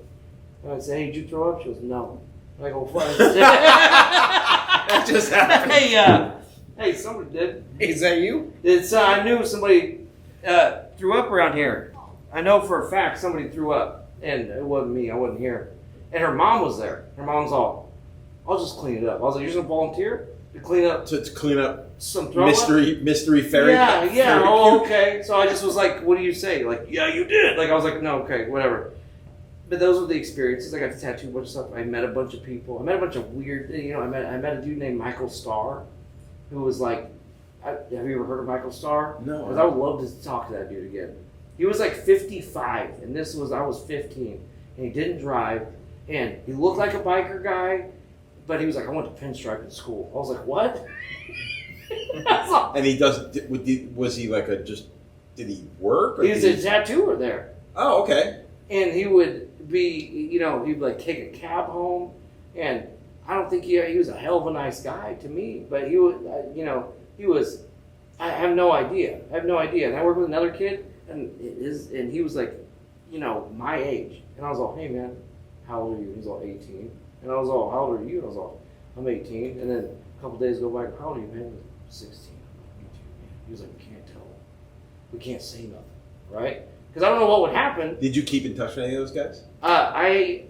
And I say, "Hey, did you throw up?" She goes, "No." And I go, "What?" That just happened. Hey, somebody did. Is that you? I knew somebody threw up around here. I know for a fact somebody threw up, and it wasn't me. I wasn't here. And her mom was there. Her mom's all, "I'll just clean it up." I was like, "You're just gonna volunteer to clean up to clean up some throw mystery fairy?" Yeah. Fairy Oh, okay. So I just was like, "What do you say?" Like, "Yeah, you did." Like I was like, "No, okay, whatever." But those were the experiences. I got to tattoo a bunch of stuff. I met a bunch of people. I met a bunch of weird. I met a dude named Michael Starr, who was like, have you ever heard of Michael Starr? No. Because I would love to talk to that dude again. He was like 55, and I was 15, and he didn't drive, and he looked like a biker guy, but he was like, "I went to pinstripe in school." I was like, "What?" And was he like did he work? Or he was a tattooer there. Oh, okay. And he would be, he'd like take a cab home, and I don't think he was a hell of a nice guy to me, but he would, he was, I have no idea. And I worked with another kid, and he was like, my age. And I was all, "Hey man, how old are you?" He's all 18. And I was all, "How old are you?" And I was all, "I'm 18. And then a couple days go by, "How old are you, man?" He was 16. I'm like, "Me too, man." He was like, "We can't tell. We can't say nothing." Right? Because I don't know what would happen. Did you keep in touch with any of those guys? I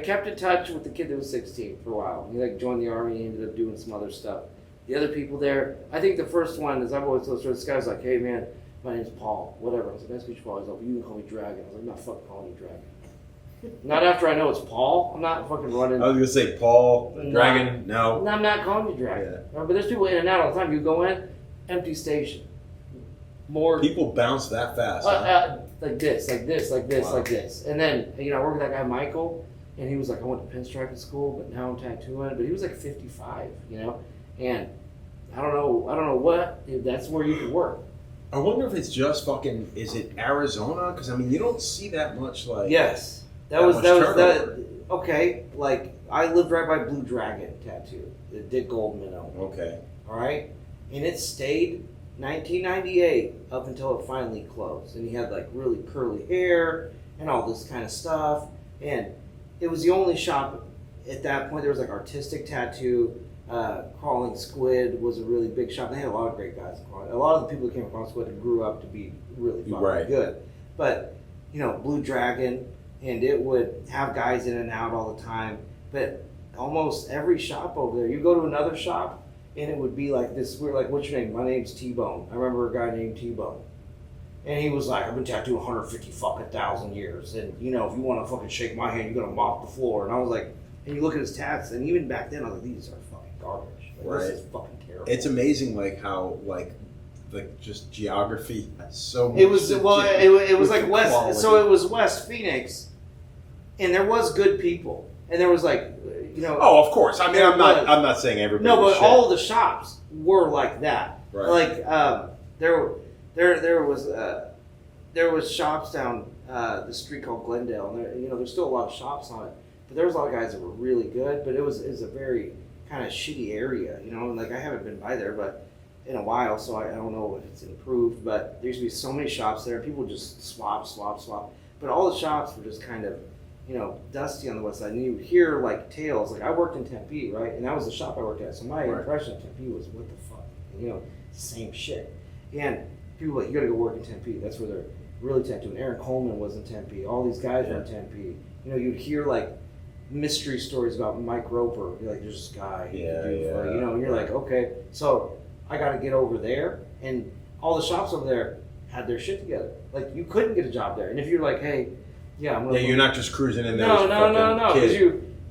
kept in touch with the kid that was 16 for a while. He joined the army and ended up doing some other stuff. The other people there, I think the first one is I've always told this guy was like, "Hey man, my name's Paul, whatever." I was like, "Nice to meet you, Paul." He's like, "You can call me Dragon." I was like, "I'm not fucking calling you Dragon." Not after I know it's Paul. I'm not fucking running. I was gonna say Paul, Dragon. No. I'm not calling you Dragon. Yeah. But there's people in and out all the time. You go in, empty station. More people bounce that fast. like this. And then I worked with that guy Michael, and he was like, "I went to pinstripe in school, but now I'm tattooing." But he was like 55, and I don't know what if that's where you could work. I wonder if it's just fucking. Is it Arizona? Because you don't see that much like. Yes, that was. Okay, like I lived right by Blue Dragon Tattoo, the Dick Goldman owned. Okay. All right, and it stayed 1998 up until it finally closed. And he had like really curly hair and all this kind of stuff. And it was the only shop at that point. There was like artistic tattoo. Crawling Squid was a really big shop. They had a lot of great guys. A lot of the people that came from Crawling Squid grew up to be really fucking good. But, you know, Blue Dragon, and it would have guys in and out all the time. But almost every shop over there, you go to another shop, and it would be like this. We're like, what's your name? My name's T-Bone. I remember a guy named T-Bone. And he was like, I've been tattooed 150,000 years. And, you know, if you want to fucking shake my hand, you're going to mop the floor. And I was like, and you look at his tats, and even back then, I was like, these are fucking garbage. Like, this is fucking terrible. It's amazing, like, how, like just geography has so much. It was, well, it was like West, quality. So it was West Phoenix, and there was good people. And there was like, you know. Oh, of course. I mean, I'm not saying everybody. No, but shit. all of the shops were like that. Right. Like there was shops down the street called Glendale, and there, you know, there's still a lot of shops on it. But there was a lot of guys that were really good, but it was a very kind of shitty area, you know. And like I haven't been by there, but in a while, so I don't know if it's improved. But there used to be so many shops there, people would just swap. But all the shops were just kind of, you know, dusty on the west side. And you would hear like tales. Like I worked in Tempe, right? And that was the shop I worked at. So my impression of Tempe was, what the fuck? And, you know, same shit. And people were like, you gotta go work in Tempe. That's where they're really tattooing. Aaron Coleman was in Tempe. All these guys were in Tempe. You know, you'd hear like mystery stories about Mike Roper. You're like, there's this guy. You know, and you're like, okay. So I gotta get over there. And all the shops over there had their shit together. Like you couldn't get a job there. And if you're like, hey, I'm gonna you're not just cruising in there. No. Because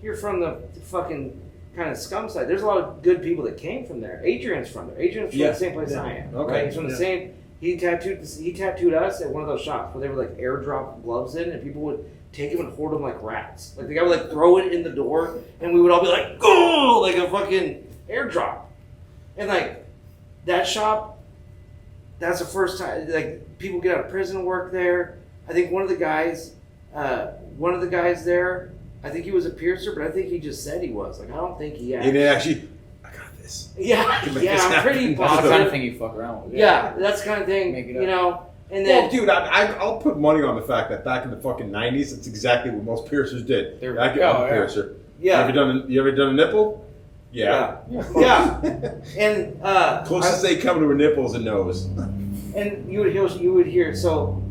you're from the fucking kind of scum side. There's a lot of good people that came from there. Adrian's from there. Adrian's from the same place I am. Okay. Right? He's from the same. He tattooed us at one of those shops where they would like airdrop gloves in, and people would take him and hoard them like rats. Like the guy would like throw it in the door, and we would all be like, "Go!" Like a fucking airdrop. And like that shop, that's the first time like people get out of prison and work there. I think one of the guys there, I think he was a piercer, but I think he just said he was. Like I don't think he actually. He didn't actually. I got this. Yeah, I'm pretty That's positive. the kind of thing you fuck around with. Yeah, that's the kind of thing, you know. And then, well, dude, I'll put money on the fact that back in the fucking 90s, that's exactly what most piercers did. I'm a piercer. Yeah. You ever done a nipple? Yeah. And closest they come to a nipple is a nose. And you would hear. So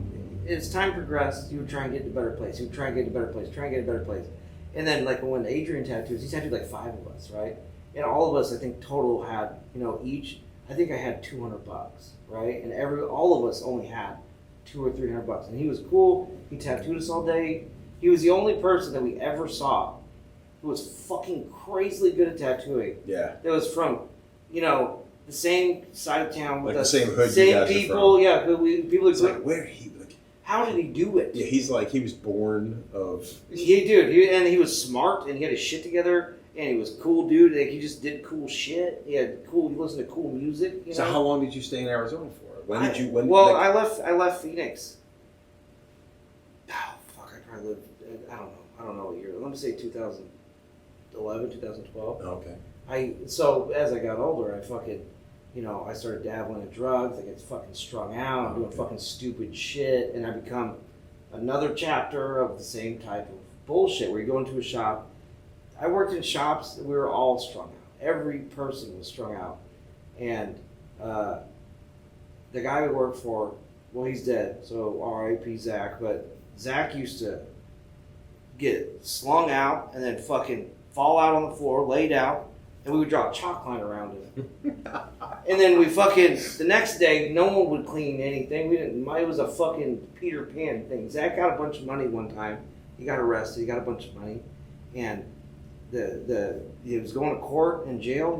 as time progressed, you would try and get to a better place. You would try and get to a better place. And then like when Adrian tattoos, he tattooed like 5 of us, right? And all of us, I think, total had, you know, each. I think I had $200, right? And all of us only had $200 or $300. And he was cool. He tattooed us all day. He was the only person that we ever saw who was fucking crazily good at tattooing. Yeah. That was from, you know, the same side of town with like us. The same hood. Same you guys people. are from. Yeah. People. It's like where he. How did he do it? Yeah, he's like he was born of. And he was smart, and he had his shit together. And he was a cool dude. Like he just did cool shit. He listened to cool music. You know? So how long did you stay in Arizona for? I left Phoenix. Oh fuck! I probably lived. I don't know what year. Let me say 2011, 2012. Okay. So as I got older, I fucking, you know, I started dabbling in drugs. I get fucking strung out. I'm doing fucking stupid shit, and I become another chapter of the same type of bullshit. Where you go into a shop. I worked in shops that we were all strung out. Every person was strung out. And the guy we worked for, well, he's dead, so R.I.P. Zach. But Zach used to get slung out and then fucking fall out on the floor, laid out, and we would draw a chalk line around him. And then we fucking, the next day, no one would clean anything. It was a fucking Peter Pan thing. Zach got a bunch of money one time. He got arrested. He got a bunch of money. And he was going to court in jail.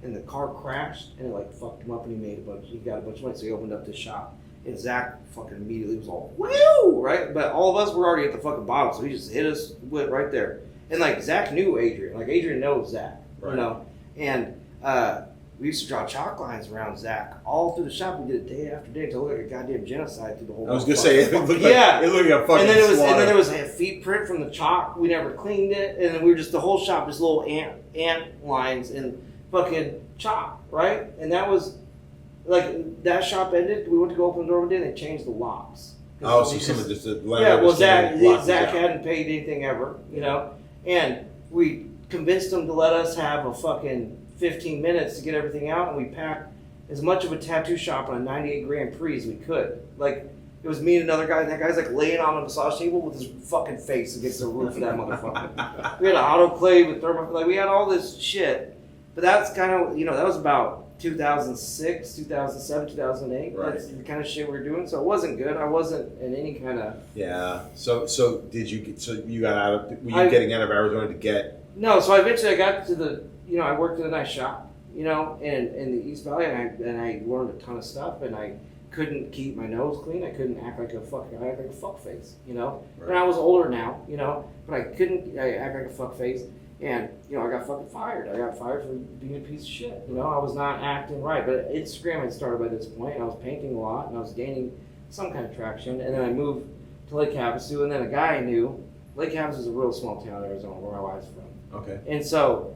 And the car crashed and it like fucked him up, and he got a bunch of money, so he opened up this shop. And Zach fucking immediately was all, woo, right? But all of us were already at the fucking bottom, so he just hit us with right there. And like Zach knew Adrian. Like Adrian knows Zach, you know? And we used to draw chalk lines around Zach all through the shop. We did it day after day until it looked like a goddamn genocide through the whole. I was gonna say it looked like a fucking. And then there was a feet print from the chalk. We never cleaned it, and then we were just the whole shop, just little ant lines and fucking chalk, right? And that was like that shop ended. We went to go open the door one day, and they changed the locks. Oh, so someone just Yeah, well, Zach hadn't paid anything ever, you know, and we convinced him to let us have a fucking 15 minutes to get everything out, and we packed as much of a tattoo shop on a 98 Grand Prix as we could. Like, it was me and another guy, and that guy's like laying on a massage table with his fucking face against the roof of that motherfucker. We had an autoclave with thermal, like we had all this shit, but that's kind of, you know, that was about 2006, 2007, 2008. Right. That's the kind of shit we were doing. So it wasn't good. I wasn't in any kind of. Yeah. So did you get? So you got out of? Were you getting out of Arizona to get? No. So eventually I got to the. You know, I worked in a nice shop. You know, in the East Valley, and I learned a ton of stuff, and I couldn't keep my nose clean. I couldn't act like a fuck face. You know, Right. and I was older now. You know, but I couldn't act like a fuck face. And, you know, I got fucking fired. I got fired for being a piece of shit. You know, I was not acting right. But Instagram had started by this point, and I was painting a lot, and I was gaining some kind of traction. And then I moved to Lake Havasu, and then a guy I knew. Lake Havasu is a real small town in Arizona, where my wife's from. Okay. And so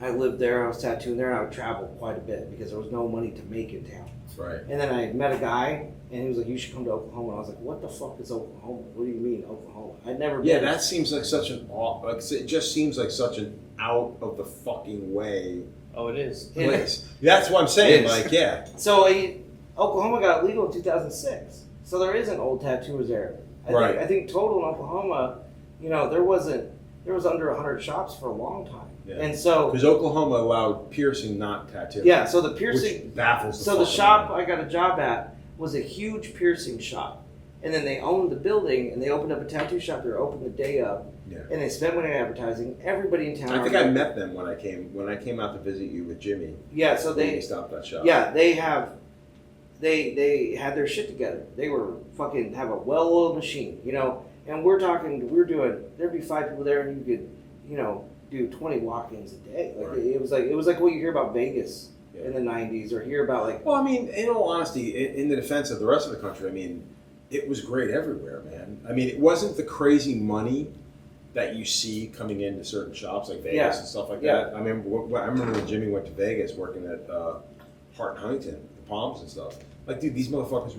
I lived there. I was tattooing there, and I would travel quite a bit because there was no money to make in town. Right. And then I met a guy, and he was like, "You should come to Oklahoma." And I was like, "What the fuck is Oklahoma? What do you mean Oklahoma? I'd never been." Yeah, that seems like such an it just seems like such an out of the fucking way Oh, it is. place. That's what I'm saying. It is. Like, yeah. So Oklahoma got legal in 2006. So there isn't old tattooers there. Right. I think total in Oklahoma, you know, there was under 100 shops for a long time. Yeah. And so Because Oklahoma allowed piercing, not tattoo. yeah, so the piercing Which baffles the so the fucking shop mind. I got a job at was a huge piercing shop. And then they owned the building and they opened up a tattoo shop there, opened the day up. Yeah. And they spent money on advertising. Everybody in town. I think I met them when I came out to visit you with Jimmy. Yeah, so When they we stopped that shop. yeah, they had their shit together. They were fucking have a well-oiled machine, you know. And there'd be 5 people there, and you could, you know, do 20 walk-ins a day. Like Right. it was like what you hear about Vegas Yeah. in the 90s, or hear about like. Well, I mean, in all honesty, in the defense of the rest of the country, I mean, it was great everywhere, man. I mean, it wasn't the crazy money that you see coming into certain shops like Vegas Yeah. and stuff like Yeah. that. I remember when Jimmy went to Vegas working at Hart and Huntington, the Palms and stuff. Like, dude, these motherfuckers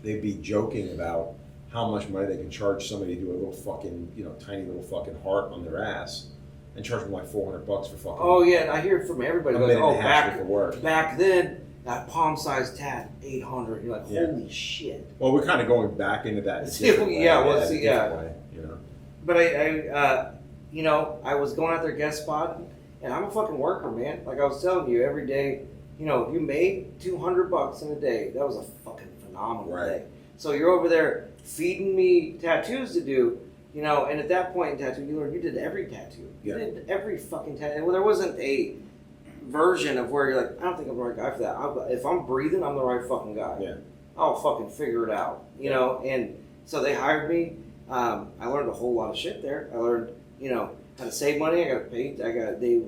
they'd be joking about how much money they can charge somebody to do a little fucking, you know, tiny little fucking heart on their ass and charge them like $400 for fucking. Oh yeah, I hear it from everybody. a Like, minute oh, and a half worth of work. back then that palm-sized tat $800. You're like, Yeah. holy shit. Well, we're kind of going back into that. in a See, different way. yeah, well, in a see, different yeah. way, you know. But I you know, I was going out there guest spot, and I'm a fucking worker, man. Like I was telling you, every day, you know, if you made $200 in a day, that was a fucking phenomenal Right. day. So you're over there feeding me tattoos to do, you know, and at that point in tattoo, you did every tattoo. Yeah. You did every fucking tattoo. Well, there wasn't a version of where you're like, I don't think I'm the right guy for that. If I'm breathing, I'm the right fucking guy. Yeah. I'll fucking figure it out, you know. And so they hired me. I learned a whole lot of shit there. I learned, you know, how to save money. They would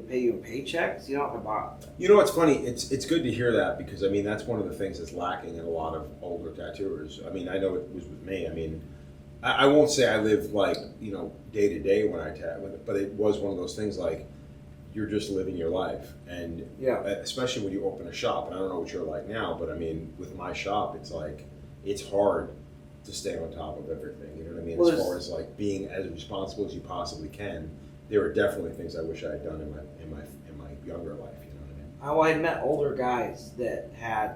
pay you in paychecks. You know, I bought. You know what's funny? It's good to hear that because I mean that's one of the things that's lacking in a lot of older tattooers. I mean I know it was with me. I mean I won't say I lived like, you know, day to day when I but it was one of those things like you're just living your life, and Yeah. especially when you open a shop. And I don't know what you're like now, but I mean with my shop, it's like it's hard to stay on top of everything. You know what I mean? Well, as far as like being as responsible as you possibly can. There are definitely things I wish I had done in my younger life. You know what I mean? I had met older guys that had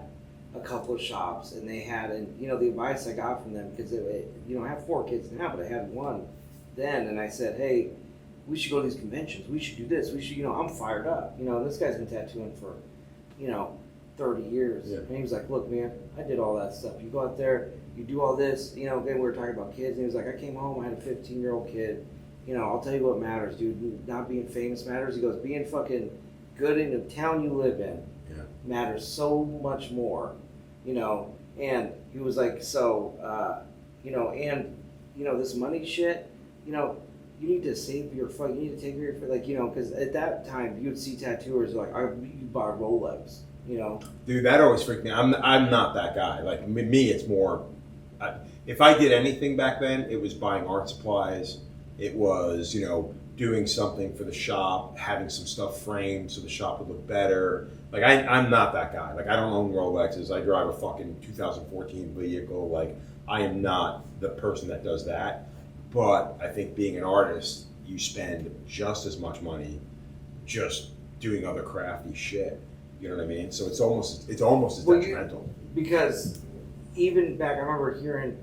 a couple of shops, and they had, and you know, the advice I got from them because you know, I have 4 kids now, but I had one then, and I said, hey, we should go to these conventions. We should do this. We should, you know, I'm fired up. You know, and this guy's been tattooing for, you know, 30 years. Yeah. And he was like, look, man, I did all that stuff. You go out there, you do all this. You know, then we were talking about kids, and he was like, I came home, I had a 15-year-old kid. You know, I'll tell you what matters, dude. Not being famous matters. He goes, being fucking good in the town you live in matters so much more, you know. And he was like, so, you know, and, you know, this money shit, you know, you need to save your you need to take your, like, you know, because at that time you would see tattooers like, you buy Rolex, you know. Dude, that always freaked me out. I'm not that guy. Like me, it's more. If I did anything back then, it was buying art supplies, It was, doing something for the shop, having some stuff framed so the shop would look better. Like, I'm not that guy. Like, I don't own Rolexes. I drive a fucking 2014 vehicle. Like, I am not the person that does that. But I think being an artist, you spend just as much money just doing other crafty shit. You know what I mean? So it's almost as detrimental. Because even back, I remember hearing,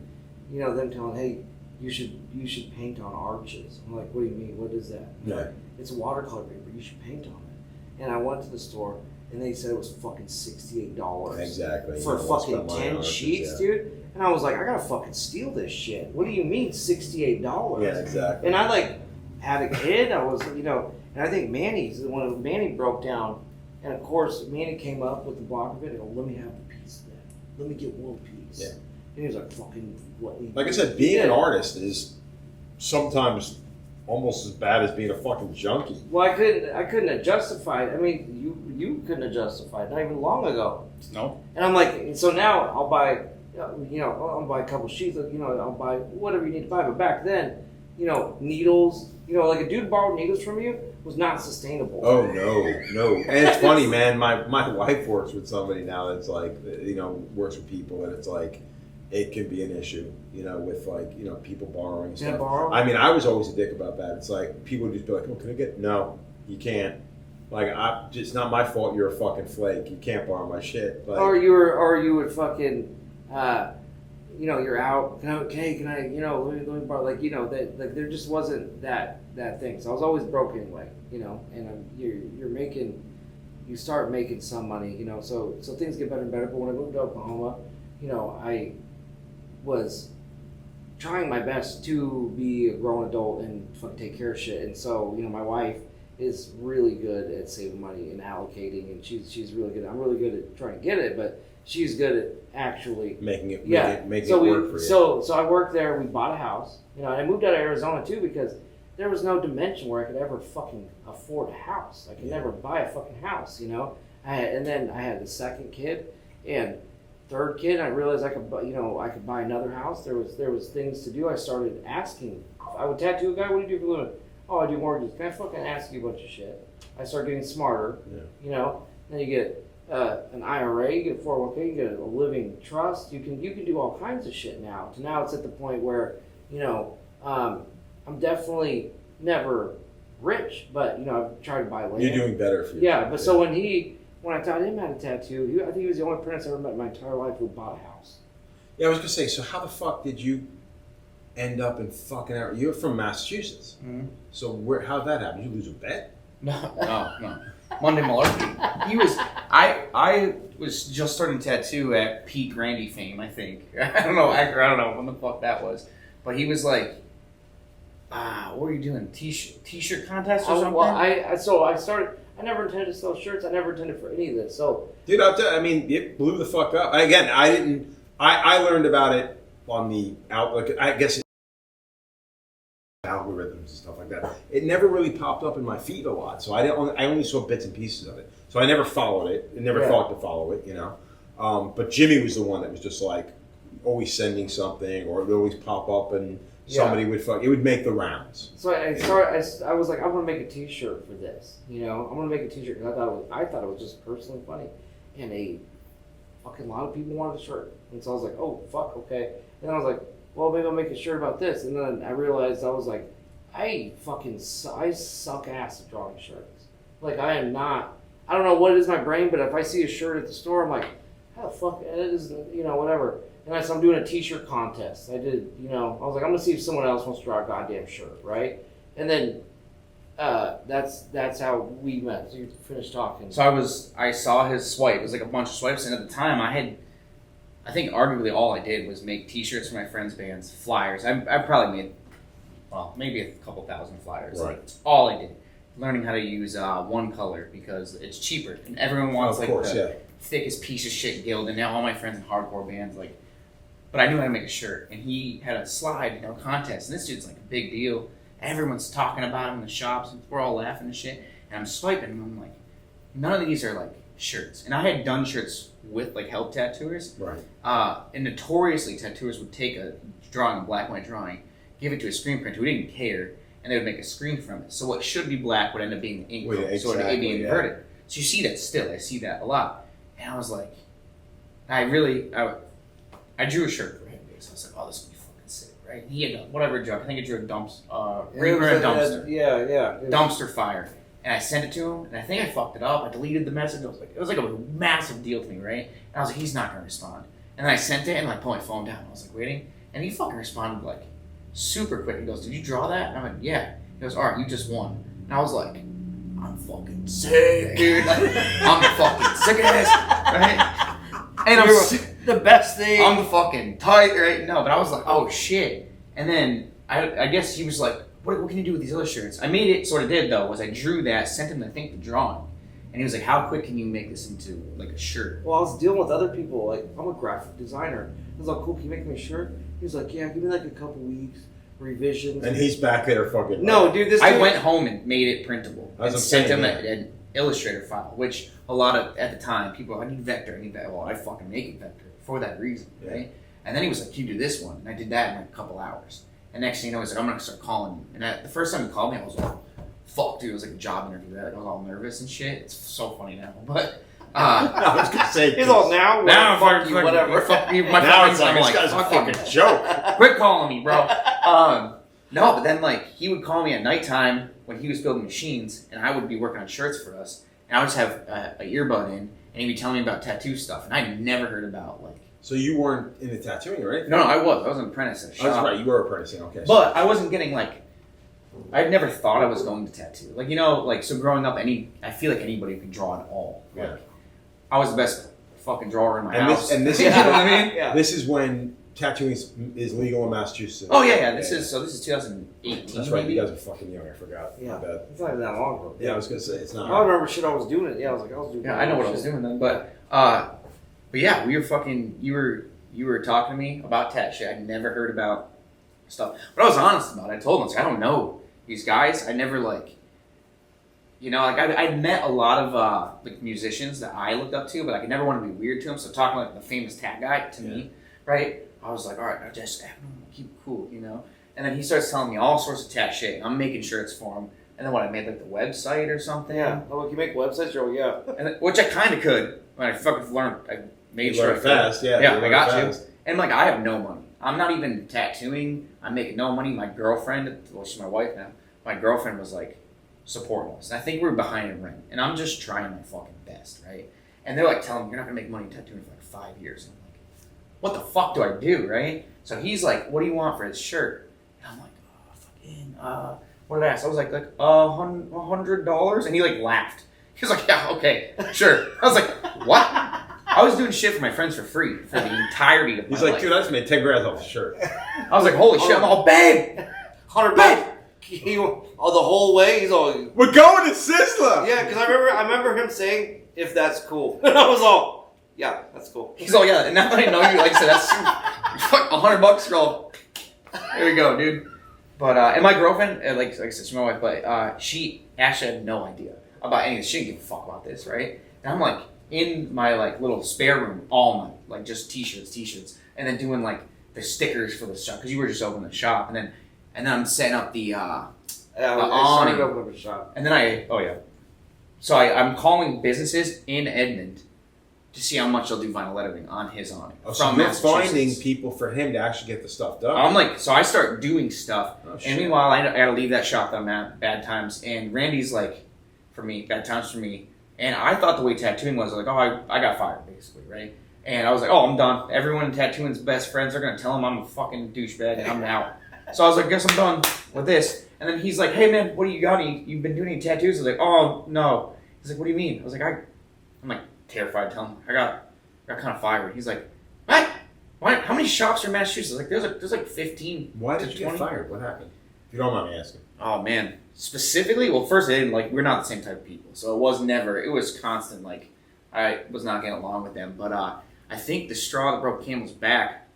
them telling, hey, you should paint on arches. I'm like, what do you mean? What is that? Yeah. It's a watercolor paper. You should paint on it. And I went to the store, and they said it was fucking $68. Exactly. For fucking 10 sheets, dude. And I was like, I gotta fucking steal this shit. What do you mean $68? Yeah, exactly. And I had a kid. I was, and I think Manny broke down, and of course Manny came up with the block of it. And go, let me have a piece of that. Let me get one piece. Yeah. And he was like, fucking what? Like I said, being an artist is sometimes almost as bad as being a fucking junkie. Well, I couldn't have justified. I mean, you couldn't have justified not even long ago. No. And I'm like, so now I'll buy, I'll buy a couple sheets. I'll buy whatever you need to buy. But back then, needles. Like a dude borrowed needles from you was not sustainable. Oh no. And it's funny, man. My wife works with somebody now that's like, works with people, and it's like, it can be an issue, with people borrowing stuff. Borrow? I mean, I was always a dick about that. It's like, people would just be like, oh, can I get? No, you can't. Like, it's not my fault you're a fucking flake. You can't borrow my shit. Like, or you would fucking, you're out. Can I, let me borrow? That there just wasn't that thing. So I was always broke anyway, and you start making some money, so things get better and better. But when I moved to Oklahoma, I was trying my best to be a grown adult and fucking take care of shit. And so, my wife is really good at saving money and allocating, and she's really good. I'm really good at trying to get it, but she's good at actually making it so work for you. So I worked there. We bought a house, and I moved out of Arizona too because there was no dimension where I could ever fucking afford a house. I could never buy a fucking house, and then I had the second kid and third kid. I realized I could buy another house. There was things to do. I started asking. I would tattoo a guy. What do you do for a living? Oh, I do mortgages. Can I fucking ask you a bunch of shit? I started getting smarter. Yeah. Then you get an IRA, you get a 401k, you get a living trust. You can do all kinds of shit now. Now it's at the point where I'm definitely never rich, but I've tried to buy land. You're doing better for yourself. Yeah, but so when I taught him how to tattoo, I think he was the only apprentice I ever met in my entire life who bought a house. Yeah, I was gonna say. So how the fuck did you end up in fucking Arizona? You're from Massachusetts. Mm-hmm. So how'd that happen? Did you lose a bet? No. Monday Malarkey. I was just starting to tattoo at peak Randy fame, I think. I don't know when the fuck that was. But he was like, what were you doing? T-shirt contest or something? Well, I started. I never intended to sell shirts. I never intended for any of this. So, dude, it blew the fuck up. Again, I learned about it on the outlook. I guess algorithms and stuff like that. It never really popped up in my feed a lot, so I only saw bits and pieces of it. So I never followed it. I never thought to follow it, But Jimmy was the one that was just like always sending something, or it would always pop up and. Somebody would it would make the rounds. So I was like, I'm gonna make a T-shirt for this. I'm gonna make a T-shirt because I thought it was just personally funny, and a fucking lot of people wanted a shirt, and so I was like, oh fuck, okay. And then I was like, well, maybe I'll make a shirt about this, and then I realized I was like, I suck ass at drawing shirts. Like I don't know what it is in my brain, but if I see a shirt at the store, I'm like, how the fuck it is, whatever. And so I'm doing a T-shirt contest. I did, I was like, I'm gonna see if someone else wants to draw a goddamn shirt, right? And then that's how we met. So you finished talking. So I saw his swipe. It was like a bunch of swipes, and at the time I think arguably all I did was make T-shirts for my friends' bands, flyers. I probably made, maybe a couple thousand flyers. Right. That's all I did. Learning how to use one color because it's cheaper, and everyone wants thickest piece of shit guild, and now all my friends in hardcore bands but I knew how to make a shirt, and he had a slide, contest, and this dude's like a big deal. Everyone's talking about him in the shops, and we're all laughing and shit, and I'm swiping, and I'm like, none of these are like shirts. And I had done shirts with like help tattooers. Right. And notoriously, tattooers would take a drawing, a black and white drawing, give it to a screen printer who didn't care, and they would make a screen from it. So what should be black would end up being the ink Well, color, so it would be exactly, inverted. So you see that still. I see that a lot. And I was like, I drew a shirt for him. So I was like, oh, this would be fucking sick, right? And he had whatever joke. I think I drew a dumpster. Yeah. Dumpster fire. And I sent it to him, and I think I fucked it up. I deleted the message. It was like a massive deal to me, right? And I was like, he's not gonna respond. And then I sent it and like put my phone down. I was like waiting, and he fucking responded like super quick. He goes, "Did you draw that?" And I went, "Yeah." He goes, "All right, you just won." And I was like, "I'm fucking sick, dude. Like, I'm fucking sick of this, right?" And the best thing. I'm the fucking tight, right? No, but I was like, "Oh shit!" And then I guess he was like, what can you do with these other shirts? I made it, sort of did though, was I drew that, sent him, I think, the drawing. And he was like, how quick can you make this into like a shirt? Well, I was dealing with other people, like, I'm a graphic designer. I was like, cool, can you make me a shirt? He was like, yeah, give me like a couple weeks, revisions. And he's back there fucking. No, dude, I went home and made it printable. And sent him yeah. an Illustrator file, which a lot of, at the time, people, I need vector. Well, I fucking make it vector for that reason, right? And then he was like, can you do this one? And I did that in like a couple hours. And next thing you know, he's like, I'm going to start calling you. And the first time he called me, I was like, fuck, dude. It was like a job interview. I was all nervous and shit. It's so funny now. But, I was going to say. He's all now fuck you, whatever. Fuck you. My now it's like, I'm this guy's a fucking joke. Quit calling me, bro. No, but then, like, he would call me at nighttime when he was building machines, and I would be working on shirts for us. And I would just have an earbud in, and he'd be telling me about tattoo stuff. And I never heard about, like, So you weren't into tattooing, right? No, I was an apprentice at a shop. Oh, that's right. You were apprenticing. Okay. But I wasn't getting like. I never thought I was going to tattoo. Like so growing up, I feel like anybody could draw at all. Like, Yeah. I was the best fucking drawer in my house. This you is know what I mean? Yeah. This is when tattooing is legal in Massachusetts. Oh yeah. This is 2018. That's right. Maybe? You guys are fucking young. I forgot. Yeah. My bad. It's not even that long ago. Yeah, I was gonna say it's I not. remember shit I was doing it. Yeah, I was doing Yeah, I know what I was doing then, but yeah, we were fucking. You were talking to me about tat shit. I never heard about stuff, but I was honest about it. I told them, I don't know these guys. I never like. I met a lot of like musicians that I looked up to, but I never want to be weird to them. So talking like the famous tat guy to me, right? I was like, all right, I just keep it cool, And then he starts telling me all sorts of tat shit. I'm making shirts for him, and then I made like the website or something. Yeah. Oh, you make websites? Oh, yeah. And which I kind of could when I fucking learned. I made You sure learn fast, yeah. Yeah, You I got fast. to. And like, I have no money. I'm not even tattooing. I'm making no money. My girlfriend, well, she's my wife now. My girlfriend was like supporting us. And I think we were behind in rent. And I'm just trying my fucking best, right? And they're like telling me, you're not gonna make money tattooing for like 5 years. And I'm like, what the fuck do I do, right? So he's like, what do you want for his shirt? And I'm like, what did I ask? I was like $100? And he like laughed. He was like, yeah, okay, sure. I was like, what? I was doing shit for my friends for free for the entirety of my He's like, life. dude, I just made 10 grand off the shirt. I was like, holy shit, I'm all, babe! 100 bucks. The whole way, he's all. We're going to Sizzler! Yeah, because I remember him saying, if that's cool. And I was all, yeah, that's cool. He's all, yeah, and now that I know you, like I said, that's fuck, $100, you're all, there you go, dude. But, and my girlfriend, like I said, she's my wife, but she actually had no idea about any of this. She didn't give a fuck about this, right? And I'm like, in my like little spare room all night, like just t-shirts, and then doing like the stickers for the shop, because you were just opening the shop, and then I'm setting up the awning. Open up a shop. And then so I'm calling businesses in Edmond to see how much they'll do vinyl lettering on his awning. Oh, so you're finding people for him to actually get the stuff done. I'm like, so I start doing stuff, shit. and meanwhile I gotta leave that shop that I'm at, bad times, and Randy's like, for me, bad times for me, and I thought the way tattooing was like, oh, I got fired basically, right? And I was like, oh, I'm done. Everyone in tattooing's best friends are gonna tell him I'm a fucking douchebag and I'm out. So I was like, guess I'm done with this. And then he's like, hey man, what do you got? You've been doing any tattoos? I was like, oh no. He's like, what do you mean? I was like, I'm like terrified to tell him. I got kind of fired. He's like, what? How many shops are in Massachusetts? Like, there's like 15. Why to did you 20. get fired? What happened? If you don't mind me asking. Oh man, specifically, well, first they didn't like. We're not the same type of people, so it was constant. Like, I was not getting along with them. But I think the straw that broke Camel's back.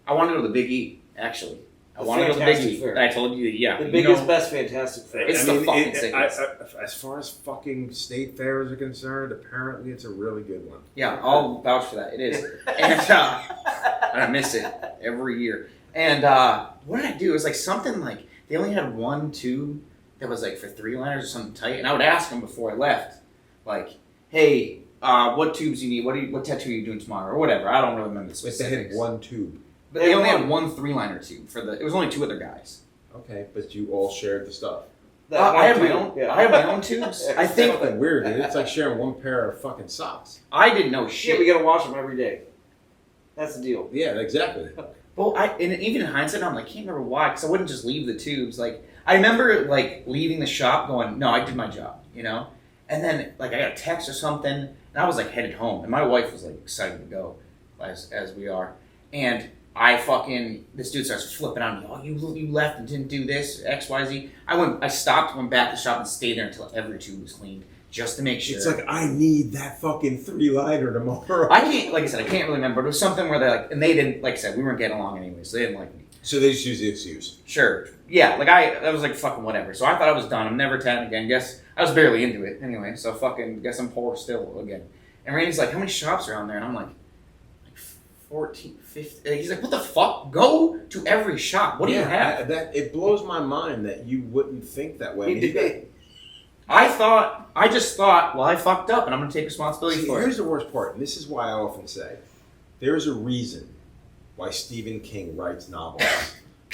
I wanted to go to the Big E. Actually, I wanted to go to the Big E. Fair. I told you, yeah, The biggest, best fantastic fair. It's the fucking sickest. As far as fucking state fairs are concerned, apparently it's a really good one. Yeah, I'll vouch for that. It is, and I miss it every year. And what did I do? It was like something like they only had one tube that was like for 3-liners or something tight, and I would ask them before I left, like, hey, what tubes you need? What tattoo are you doing tomorrow or whatever? I don't really remember the specifics. They had one tube. But they only had one 3-liner tube it was only 2 other guys. Okay, but you all shared the stuff. I have my own. Yeah. I have my own tubes. I think fucking weird, dude. It's like sharing one pair of fucking socks. I didn't know shit. Yeah, we gotta wash them every day. That's the deal. Yeah, exactly. Well, and even in hindsight, I'm like, I can't remember why, because I wouldn't just leave the tubes. Like, I remember like leaving the shop, going, no, I did my job, you know. And then like I got a text or something, and I was like headed home, and my wife was like excited to go, as we are, and. This dude starts flipping on me. Oh, you left and didn't do this, X, Y, Z. I stopped, went back to the shop and stayed there until every tube was cleaned, just to make sure. It's like, I need that fucking 3-liner tomorrow. I can't really remember. It was something where they're like, and they didn't, like I said, we weren't getting along anyway, so they didn't like me. So they just use the excuse. Sure. Yeah, that was like fucking whatever. So I thought I was done. I'm never tatting again. Guess, I was barely into it anyway, so fucking, guess I'm poor still again. And Randy's like, how many shops are on there? And I'm like 14, 15. He's like, what the fuck? Go to every shop. What do you have? It blows my mind that you wouldn't think that way. I just thought, well, I fucked up and I'm going to take responsibility for it. Here's the worst part, and this is why I often say, there's a reason why Stephen King writes novels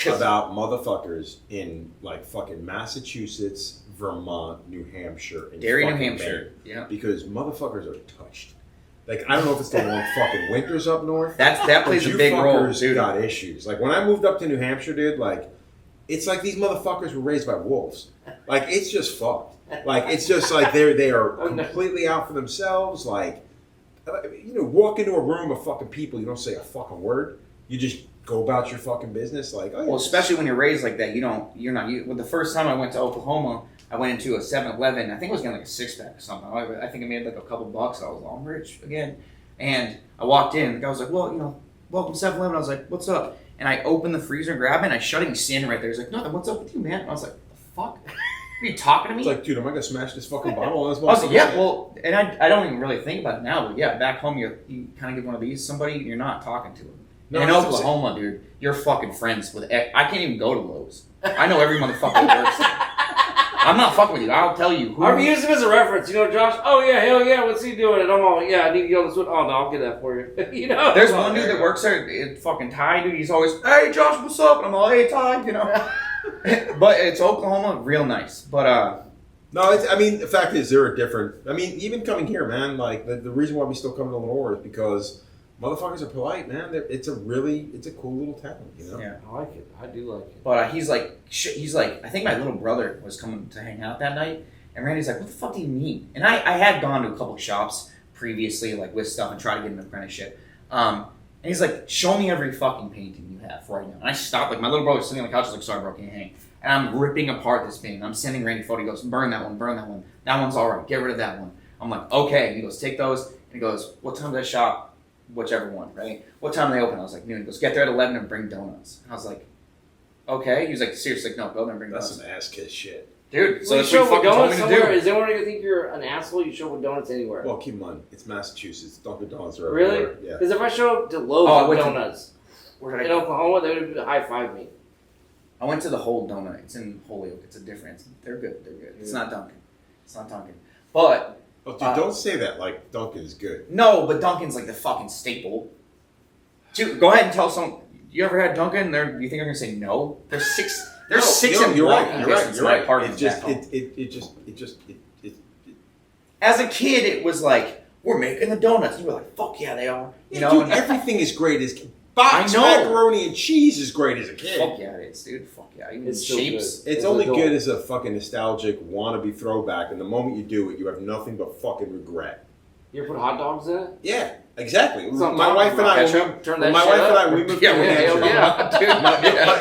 about motherfuckers in like fucking Massachusetts, Vermont, New Hampshire, and Derry, New Hampshire. Maine, yeah. Because motherfuckers are touched. Like, I don't know if it's the long fucking winters up north. That plays a big role, dude. Got issues. Like, when I moved up to New Hampshire, dude, like, it's like these motherfuckers were raised by wolves. Like, it's just fucked. Like, it's just like they are completely out for themselves. Like, you know, walk into a room of fucking people, you don't say a fucking word. You just go about your fucking business. Like, oh, yeah. Well, especially when you're raised like that, well, the first time I went to Oklahoma, I went into a 7-Eleven. I think I was getting like a 6-pack or something. I think I made like a couple bucks. I was all rich again. And I walked in. The guy was like, well, you know, welcome to 7-Eleven. I was like, what's up? And I opened the freezer and grabbed it, and I shut it. He's standing right there. He's like, nothing. What's up with you, man? And I was like, the fuck? Are you talking to me? It's like, dude, am I going to smash this fucking bottle on this I was like, yeah, well, and I don't even really think about it now, but yeah, back home, you kind of get one of these, somebody, you're not talking to them. No, in Oklahoma, dude, you're fucking friends with. I can't even go to Lowe's. I know every motherfucker that works there. I'm not fucking with you. I'll tell you who. I'm using him as a reference. You know, Josh. Oh yeah, hell yeah. What's he doing? And I'm all, yeah. I need to get on this one. Oh no, I'll get that for you. You know. There's one dude that works there. It's fucking Ty, dude. He's always, hey Josh, what's up? And I'm all, hey Ty, you know. But it's Oklahoma, real nice. But no, I mean, the fact is, they're different. I mean, even coming here, man. Like the reason why we still come to Lenoir is because motherfuckers are polite, man. It's a cool little town, you know. Yeah, I like it. I do like it. But he's like, I think my little brother was coming to hang out that night, and Randy's like, what the fuck do you mean? And I had gone to a couple of shops previously, like with stuff, and tried to get an apprenticeship. And he's like, show me every fucking painting you have right now. And I stopped, like my little brother was sitting on the couch, like, sorry, bro, can't hang. And I'm ripping apart this painting. I'm sending Randy a photo. He goes, burn that one, burn that one. That one's all right. Get rid of that one. I'm like, okay. And he goes, take those. And he goes, what time does that shop? Whichever one, right? What time do they open? I was like, noon. He goes, get there at 11 and bring donuts. And I was like, okay. He was like, seriously, no, go there and bring donuts. That's some ass kiss shit. Dude, so you show up with donuts somewhere? Is anyone going to think you're an asshole? You show up with donuts anywhere. Well, keep in mind, it's Massachusetts. Dunkin' Donuts are really? everywhere. Yeah. Because if I show up to Lowe's with donuts in Oklahoma, they would high-five me. I went to the Whole Donut. It's in Holyoke. It's a difference. They're good. They're good. It's not Dunkin'. But... Oh, dude, don't say that like Dunkin' is good. No, but Dunkin's like the fucking staple. Dude, go ahead and tell someone. You ever had Dunkin'? You think they're gonna say no? There's six. There's six. You're right. You're right. As a kid, it was like we're making the donuts. You were like, fuck yeah, they are. You know, dude, everything is great as box macaroni and cheese is great as a kid. Fuck yeah, it is, dude. Fuck yeah. Even it's shapes. It's only good as a fucking nostalgic wannabe throwback, and the moment you do it, you have nothing but fucking regret. You ever put hot dogs in it? Yeah, exactly. My wife and I, we moved to New Hampshire.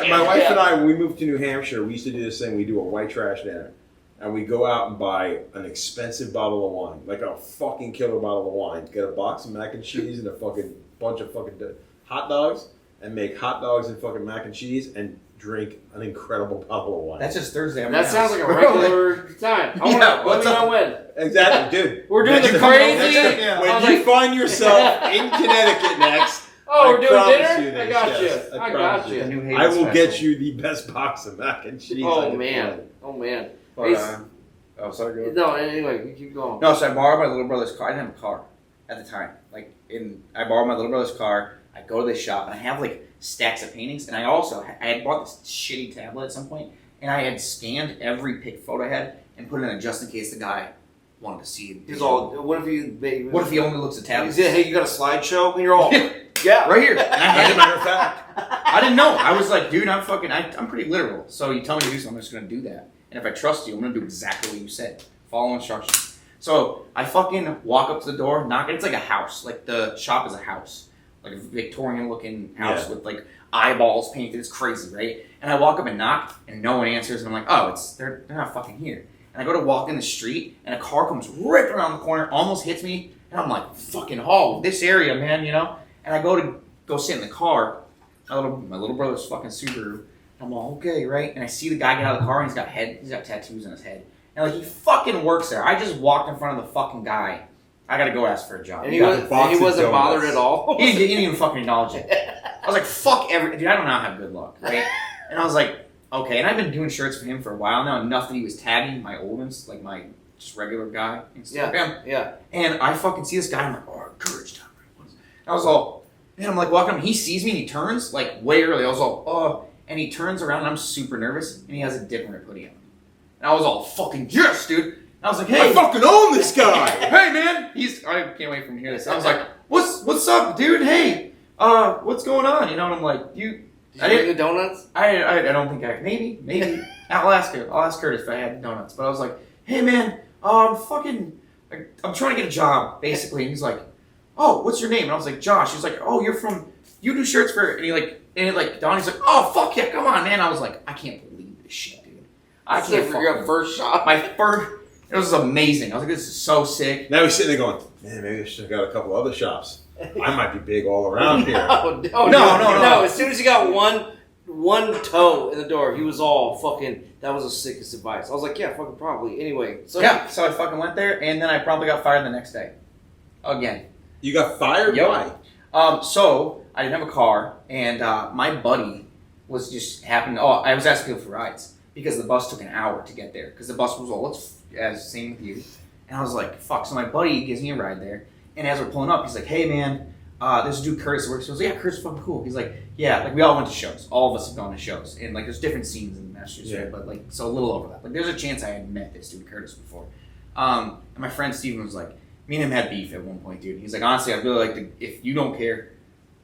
My wife and I, when we moved to New Hampshire, we used to do this thing. We do a white trash dinner, and we go out and buy an expensive bottle of wine, like a fucking killer bottle of wine. Get a box of mac and cheese and a fucking bunch of fucking hot dogs, and make hot dogs and fucking mac and cheese, and drink an incredible bottle of wine. That's just Thursday. That sounds like a regular time. Let me know when. Exactly, dude. We're doing the crazy. When you find yourself in Connecticut next, Oh, we're doing promise dinner? you I this, got yes. you. I I promise got you. you. The new Haven I will special. get you the best box of mac and cheese. I Oh can man. find. Oh man. But, oh, sorry. Go ahead. No, anyway, you keep going. No, so I borrowed my little brother's car. I didn't have a car at the time. I borrowed my little brother's car. I go to this shop and I have like stacks of paintings. And I had bought this shitty tablet at some point, and I had scanned every photo I had and put it in it just in case the guy wanted to see it. He's all. What if What if he only looks at tablets? He said, "Hey, you got a slideshow?" And you're all, "Yeah, right here." And I had As a it. matter of fact, I didn't know. I was like, dude, I'm pretty literal. So you tell me to do something, I'm just gonna do that. And if I trust you, I'm gonna do exactly what you said. Follow instructions. So I fucking walk up to the door, knock it. It's like a house. Like the shop is a house, like a Victorian looking house with like eyeballs painted. It's crazy, right? And I walk up and knock, and no one answers. And I'm like, oh, they're not fucking here. And I go to walk in the street, and a car comes right around the corner, almost hits me, and I'm like, fucking this area, man, you know? And I go sit in the car, my little brother's fucking Subaru. I'm all, okay, right? And I see the guy get out of the car, and he's got tattoos on his head. And like, he fucking works there. I just walked in front of the fucking guy. I gotta go ask for a job. And he wasn't bothered at all. He didn't even fucking acknowledge it. I was like, fuck dude, I do not have good luck, right? And I was like, okay, and I've been doing shirts for him for a while now, enough that he was tagging my old ones, like my just regular guy Instagram. Yeah. And I fucking see this guy, I'm like, oh, courage time. I was all, man, I'm like walking up, he sees me and he turns, like way early. I was all, oh, and he turns around and I'm super nervous, and he has a different hoodie on. And I was all, fucking yes, dude. And I was like, hey. I fucking own this guy. Hey, man. I can't wait for him to hear this. I was like, what's up, dude? Hey, what's going on? You know, and I'm like, Did you bring the donuts? I don't think maybe. I'll ask her. I'll ask Curtis if I had donuts. But I was like, hey man, I'm trying to get a job, basically. And he's like, oh, what's your name? And I was like, Josh. He's like, oh, you do shirts for, and Donnie's like, oh, fuck yeah, come on, man. I was like, I can't believe this shit, dude. I can't for your first shop. It was amazing. I was like, this is so sick. Now he's sitting there going, man, maybe I should have got a couple other shops. I might be big all around here. No. As soon as he got one toe in the door, he was all fucking. That was the sickest advice. I was like, yeah, fucking probably. Anyway, so I fucking went there, and then I probably got fired the next day. Again. You got fired? Yep. Why? So I didn't have a car, and my buddy was just happened. Oh, I was asking people for rides because the bus took an hour to get there because the bus was all same with you, and I was like, fuck. So my buddy gives me a ride there. And as we're pulling up, he's like, hey, man, there's a dude, Curtis, who works. I was like, yeah, Curtis is fucking cool. He's like, yeah, like, we all went to shows. All of us have gone to shows. And, like, there's different scenes in Massachusetts, right? But, like, so a little overlap. Like, there's a chance I had met this dude, Curtis, before. And my friend Steven was like, me and him had beef at one point, dude. He's like, honestly, I'd really like to, if you don't care,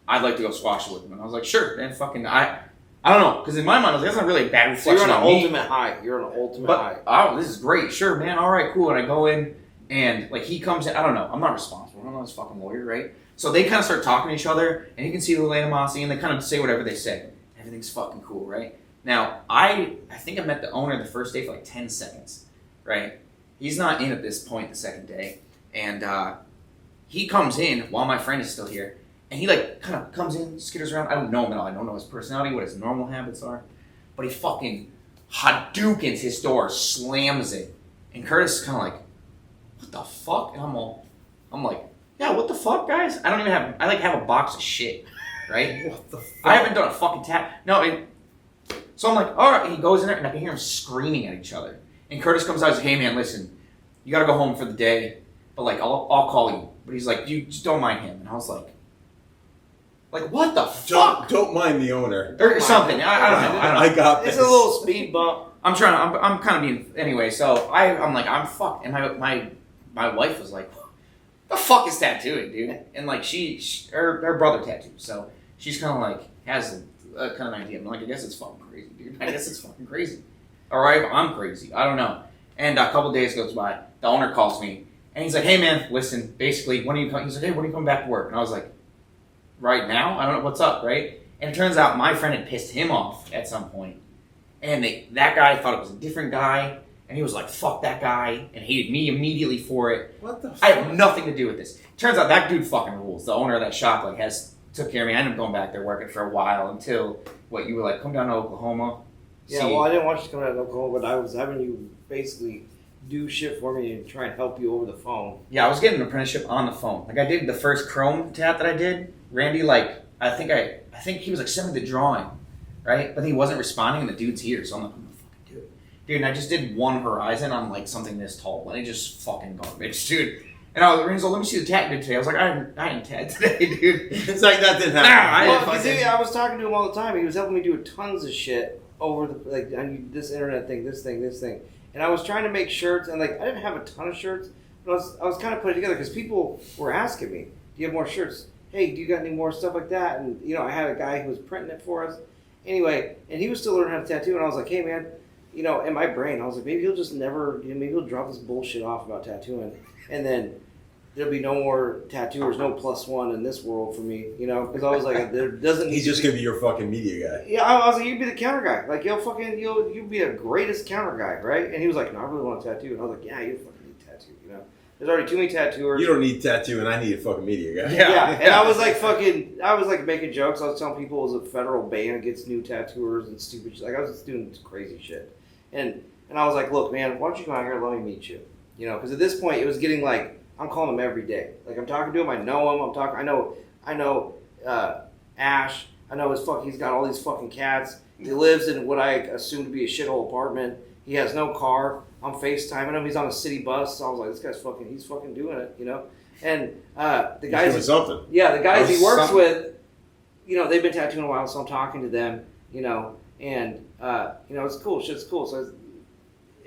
I'd like to go squash it with him. And I was like, sure, man, fucking, I don't know. Because in my mind, I was like, that's not really a bad reflection you're on on an me. ultimate high. You're on an ultimate high. Oh, this is great. Sure, man. All right, cool. And I go in. And, like, he comes in, I don't know, I'm not responsible. I'm not his fucking lawyer, right? So they kind of start talking to each other, and you can see the animosity, and they kind of say whatever they say. Everything's fucking cool, right? Now, I think I met the owner the first day for, like, 10 seconds, right? He's not in at this point the second day. And he comes in while my friend is still here, and he, like, kind of comes in, skitters around. I don't know him at all. I don't know his personality, what his normal habits are. But he fucking Hadoukens his door, slams it. And Curtis is kind of like, what the fuck? And I'm like, yeah, what the fuck, guys? I don't even have, I like have a box of shit, right? What the fuck? I haven't done a fucking tap. No, so I'm like, all right. And he goes in there, and I can hear him screaming at each other. And Curtis comes out and says, hey, man, listen, you gotta go home for the day, but like, I'll call you. But he's like, you just don't mind him. And I was like, what the fuck? Don't mind the owner. Or something. I don't know. I got this. It's a little speed bump. I'm kind of being, anyway, so I'm like, I'm fucked. And my wife was like, the fuck is tattooing, dude? And like, her brother tattooed, so she's kind of like, has a kind of idea. I'm like, I guess it's fucking crazy, dude. I guess it's fucking crazy. Or I'm crazy. I don't know. And a couple days goes by, the owner calls me, and he's like, hey man, listen, basically, when are you coming? He's like, hey, when are you coming back to work? And I was like, right now? I don't know, what's up, right? And it turns out my friend had pissed him off at some point. And that guy thought it was a different guy, and he was like, fuck that guy, and hated me immediately for it. What the fuck? I have nothing to do with this. Turns out that dude fucking rules. The owner of that shop took care of me. I ended up going back there working for a while until, you were like, come down to Oklahoma. Yeah, well, I didn't want you to come down to Oklahoma, but I was having you basically do shit for me and try and help you over the phone. Yeah, I was getting an apprenticeship on the phone. Like, I did the first Chrome tat that I did. Randy, like, I think he was like sending the drawing, right? But he wasn't responding, and the dude's here, so I'm like, I'm gonna fucking do it, dude. And I just did one horizon on like something this tall, and it just fucking garbage, dude. And I was like, let me see the tat dude today. I was like, I didn't tat today, dude. It's like that didn't happen. I was talking to him all the time. He was helping me do tons of shit over this internet thing, this thing. And I was trying to make shirts, and like I didn't have a ton of shirts, but I was kind of putting it together because people were asking me, "Do you have more shirts? Hey, do you got any more stuff like that?" And I had a guy who was printing it for us. Anyway, and he was still learning how to tattoo, and I was like, "Hey, man," in my brain, I was like, maybe he'll just never, maybe he'll drop this bullshit off about tattooing, and then there'll be no more tattooers, no +1 in this world for me, because I was like, there doesn't. He's just gonna be your fucking media guy. Yeah, I was like, you'd be the counter guy. Like, you'll be a greatest counter guy, right? And he was like, no, I really want a tattoo. And I was like, yeah, you fucking need a tattoo, There's already too many tattooers. You don't need tattoo, and I need a fucking media guy. Yeah. And I was like making jokes. I was telling people it was a federal ban against new tattooers and stupid shit. Like, I was just doing crazy shit. And I was like, look, man, why don't you come out here and let me meet you? Because at this point, it was getting like, I'm calling him every day. Like, I'm talking to him. I know him. I know Ash. I know he's got all these fucking cats. He lives in what I assume to be a shithole apartment. He has no car. I'm FaceTiming him. He's on a city bus. So I was like, this guy's he's fucking doing it, And the guys, doing something. Yeah, the guys he works with, they've been tattooing a while, so I'm talking to them, and it's cool. Shit's cool. So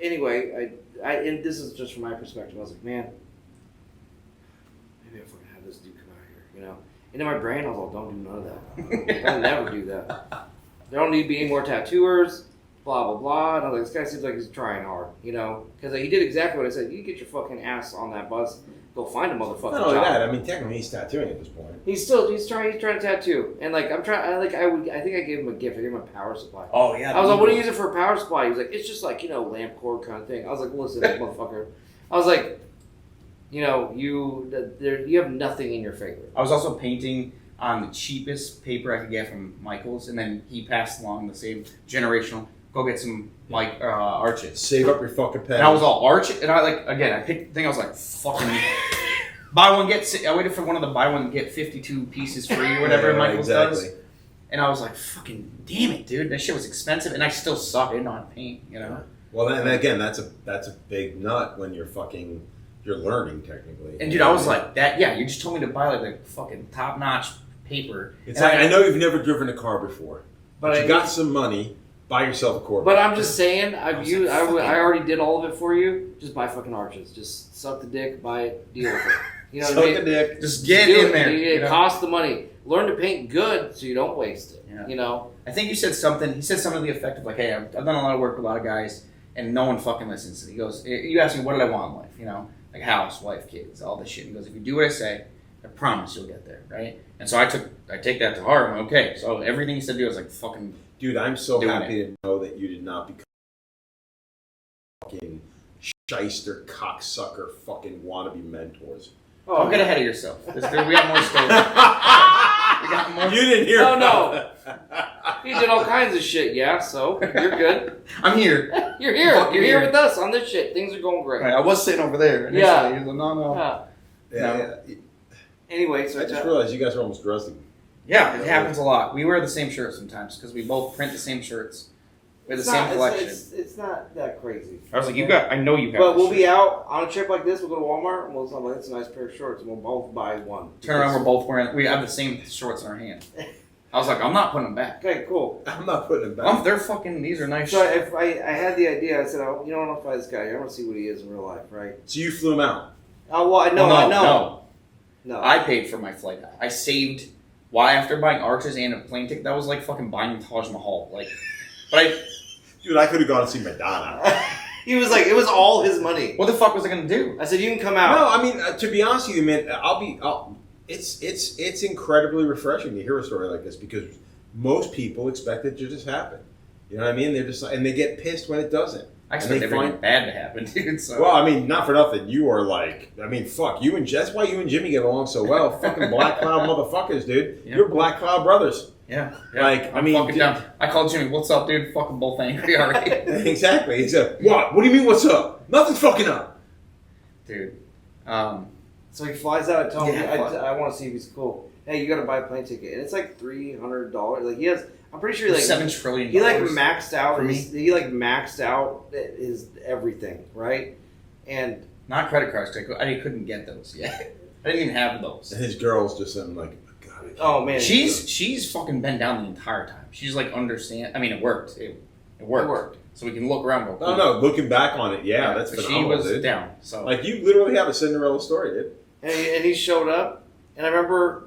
anyway, and this is just from my perspective. I was like, man, maybe if we're gonna have this dude come out here, And in my brain, I was like, don't do none of that. I'll never do that. There don't need to be any more tattooers. Blah blah blah. And I was like, this guy seems like he's trying hard, because he did exactly what I said. You get your fucking ass on that bus, go find a motherfucking Not only job. that, I mean, technically he's tattooing at this point. He's trying to tattoo, and like I think I gave him a gift. I gave him a power supply. Oh yeah. I was like, what do you use it for a power supply? He was like, it's just like lamp cord kind of thing. I was like, listen, motherfucker. I was like, you have nothing in your favor. I was also painting on the cheapest paper I could get from Michael's, and then he passed along the same generational. Go get some arches. Save up your fucking pen. And I was all arch, and I picked the thing. I was like, fucking buy one get. I waited for one of the buy one get 52 pieces free or whatever Michael's does. And I was like, fucking damn it, dude, that shit was expensive, and I still suck. I didn't know how to paint, Well, and again, that's a big nut when you're learning technically. And dude, I was like that. Yeah, you just told me to buy like the fucking top notch paper. It's like I know you've never driven a car before, but you got some money. Buy yourself a Corvette. But I'm just saying, I already did all of it for you. Just buy fucking arches. Just suck the dick, buy it, deal with it. Suck the dick. Just get in there. It costs the money. Learn to paint good so you don't waste it. Yeah. I think you said something. He said something to the effect of like, "Hey, I've done a lot of work with a lot of guys, and no one fucking listens." He goes, "You ask me what did I want in life? Like house, wife, kids, all this shit." He goes, "If you do what I say, I promise you'll get there, right?" And so I take that to heart. I'm like, okay, so everything he said to do was like fucking. Dude, I'm so happy to know that you did not become fucking shyster, cocksucker, fucking wannabe mentors. Oh, don't get ahead of yourself. We got more stories. We got more. You didn't hear. No. He did all kinds of shit. Yeah, so you're good. I'm here. You're here. You're here with us on this shit. Things are going great. Right, I was sitting over there. Initially. Yeah. He was like, no. Yeah. Anyway, so I just realized you guys are almost dressed. Yeah, it happens a lot. We wear the same shirts sometimes because we both print the same shirts. We have the same collection. It's not that crazy. I was like, I know you got. But we'll be out on a trip like this. We'll go to Walmart and we'll say, that's a nice pair of shorts, and we'll both buy one. Turn around, we're both wearing. We have the same shorts in our hand. I was like, I'm not putting them back. Okay, cool. I'm not putting them back. They're fucking. These are nice. So if I had the idea, I said, I want to find this guy. I want to see what he is in real life, right? So you flew him out. Oh well, I know. No. I paid for my flight. I saved. Why after buying arches and a plane ticket? That was like fucking buying Taj Mahal. Dude, I could have gone to see Madonna. He was like, it was all his money. What the fuck was I gonna do? I said, you can come out. No, I mean, to be honest with you, man, it's incredibly refreshing to hear a story like this because most people expect it to just happen. You know what I mean? They're just and they get pissed when it doesn't. I expect everything bad to happen, dude. So. Well, I mean, not for nothing. You are fuck you and that's why you and Jimmy get along so well. Fucking Black Cloud motherfuckers, dude. Yeah. You're Black Cloud brothers. Yeah. I'm fucking down. I called Jimmy. What's up, dude? Fucking both angry already. Exactly. He said, "What? What do you mean? What's up? Nothing's fucking up, dude." So he flies out. I tell him, I want to see if he's cool. hey, you got to buy a plane ticket, and it's like $300. Like he has, I'm pretty sure like $7 trillion. He like maxed out. He like maxed out his everything, right? And not credit cards. I couldn't get those yet. I didn't even have those. And his girl's just something like, God. Oh man, she's fucking been down the entire time. She's like understand. I mean, it worked. It worked. So we can look around. And go, cool. No, looking back on it, that's phenomenal. She was down. So like you literally have a Cinderella story, dude. And he showed up, and I remember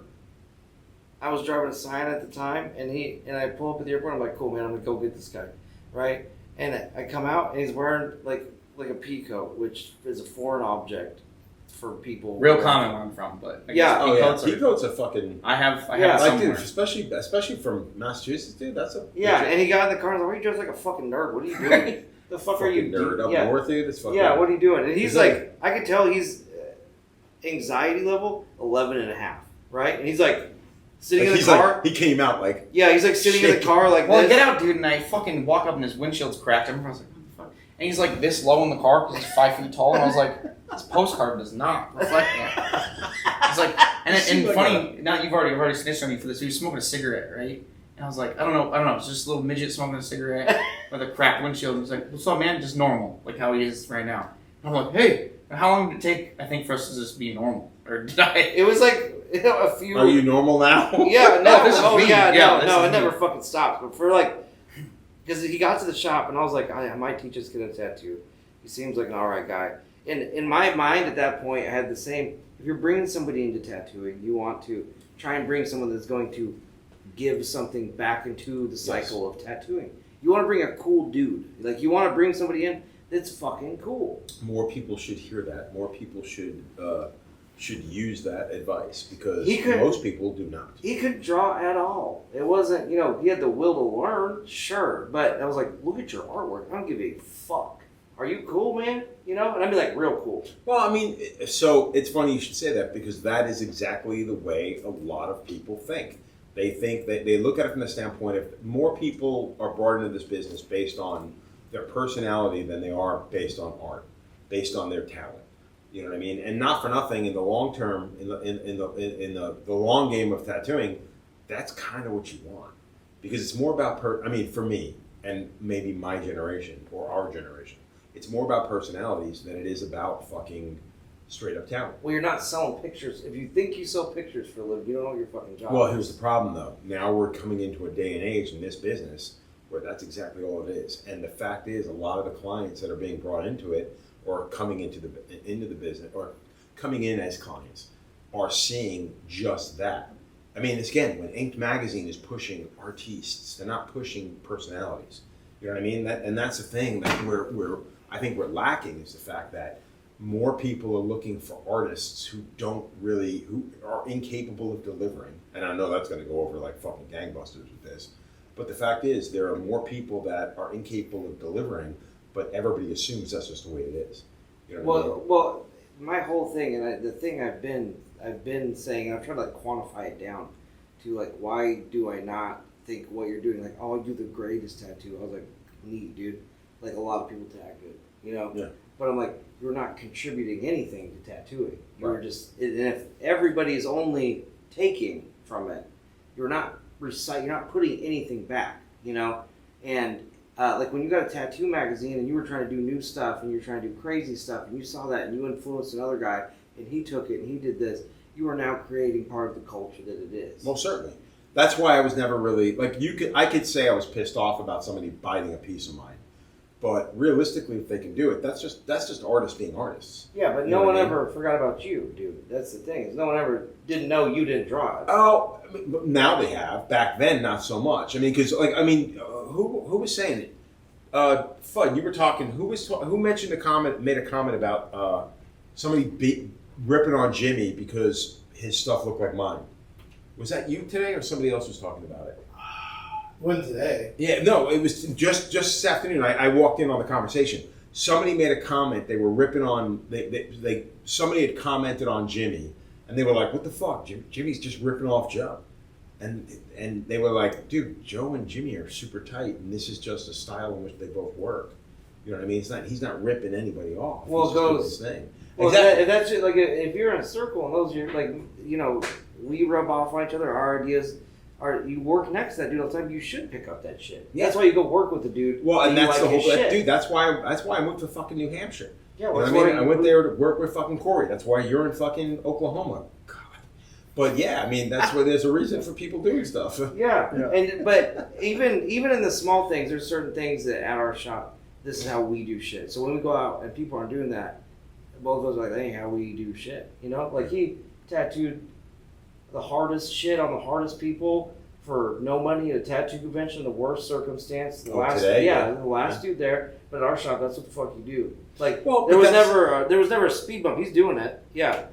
I was driving a sign at the time, and I pull up at the airport. I'm like, cool, man, I'm gonna go get this guy, right? And I come out, and he's wearing like a pea coat, which is a foreign object for people. Real common where I'm from, but pea coats are fucking. I have like, somewhere. dude, especially from Massachusetts, dude. That's a And he got in the car and I was like, "Why are you dressed like a fucking nerd? What are you doing? The fuck are you nerd up north, dude? It's fucking what are you doing?" And he's like, I could tell he's anxiety level 11.5, right? And he's like sitting in the car. Like, he came out like he's like sitting in the car like well, this. Get out, dude! And I fucking walk up and his windshield's cracked. Everyone's like, "What the fuck?" And he's like this low in the car because he's 5 feet tall. And I was like, "This postcard does not reflect that." It's like, and funny. Now you've already snitched on me for this. He was smoking a cigarette, right? And I was like, I don't know. It's just a little midget smoking a cigarette with a cracked windshield. And he's like, "What's up, man? Just normal, like how he is right now." And I'm like, "Hey, how long did it take? I think for us to just be normal, or did I?" It was like a few. Are you normal now? Yeah, no. This it never fucking stops. But for like, because he got to the shop and I was like, I might teach this kid a tattoo. He seems like an alright guy. And in my mind at that point, I had the same. If you're bringing somebody into tattooing, you want to try and bring someone that's going to give something back into the cycle of tattooing. You want to bring a cool dude. Like, you want to bring somebody in that's fucking cool. More people should hear that. More people should use that advice because most people do not. He couldn't draw at all. It wasn't, he had the will to learn, sure. But I was like, look at your artwork. I don't give a fuck. Are you cool, man? And I'd be like, real cool. Well, I mean, so it's funny you should say that because that is exactly the way a lot of people think. They think that they look at it from the standpoint of more people are brought into this business based on their personality than they are based on art, based on their talent. You know what I mean? And not for nothing, in the long term, in the long game of tattooing, that's kind of what you want because it's more about for me and maybe my generation or our generation. It's more about personalities than it is about fucking straight up talent. Well, you're not selling pictures. If you think you sell pictures for a living, you don't know your fucking job. Well, here's the problem, though. Now we're coming into a day and age in this business where that's exactly all it is. And the fact is, a lot of the clients that are being brought into it or coming into the business or coming in as clients are seeing just that. I mean, it's, again, when Inked Magazine is pushing artistes, they're not pushing personalities. You know what I mean? That's the thing that I think we're lacking is the fact that more people are looking for artists who are incapable of delivering. And I know that's going to go over like fucking gangbusters with this. But the fact is, there are more people that are incapable of delivering, but everybody assumes that's just the way it is. You know what I mean? Well, my whole thing, and the thing I've been saying, and I've tried to like quantify it down to like, why do I not think what you're doing, like, oh, I do the greatest tattoo. I was like, neat, dude. Like a lot of people tattoo, Yeah. But I'm like, you're not contributing anything to tattooing. You're just, and if everybody is only taking from it, you're not putting anything back, And like when you got a tattoo magazine and you were trying to do new stuff and you're trying to do crazy stuff and you saw that and you influenced another guy and he took it and he did this, you are now creating part of the culture that it is. Most certainly. That's why I was never really I could say I was pissed off about somebody biting a piece of mine. But realistically, if they can do it, that's just artists being artists. Yeah, but no one ever forgot about you, dude. That's the thing. Is no one ever didn't know you didn't draw it. Oh, now they have. Back then, not so much. I mean, because who was saying it? Fudd, you were talking. Who mentioned made a comment about somebody ripping on Jimmy because his stuff looked like mine. Was that you today, or somebody else was talking about it? When today? Yeah, no, it was just this afternoon. I walked in on the conversation. Somebody made a comment. They were ripping on. Somebody had commented on Jimmy, and they were like, "What the fuck? Jimmy's just ripping off Joe." And they were like, "Dude, Joe and Jimmy are super tight, and this is just a style in which they both work." You know what I mean? He's not ripping anybody off. Well, he's it goes. His thing. Well, exactly. that's just, like if you're in a circle and those are like we rub off on each other. Our ideas are you work next to that dude all the time. You should pick up that shit. Yeah. That's why you go work with the dude. Well, and that's the whole shit. dude. That's why I moved to fucking New Hampshire. Yeah, You know what I mean? I went there to work with fucking Corey. That's why you're in fucking Oklahoma. God. But yeah, I mean that's where there's a reason for people doing stuff. Yeah, and but even in the small things, there's certain things that at our shop, this is how we do shit. So when we go out and people aren't doing that, both of us are like, that ain't how we do shit. You know, like he tattooed the hardest shit on the hardest people for no money at a tattoo convention, the worst circumstance. The last dude there. But at our shop, that's what the fuck you do. Like, there was never a speed bump. He's doing it. Yeah.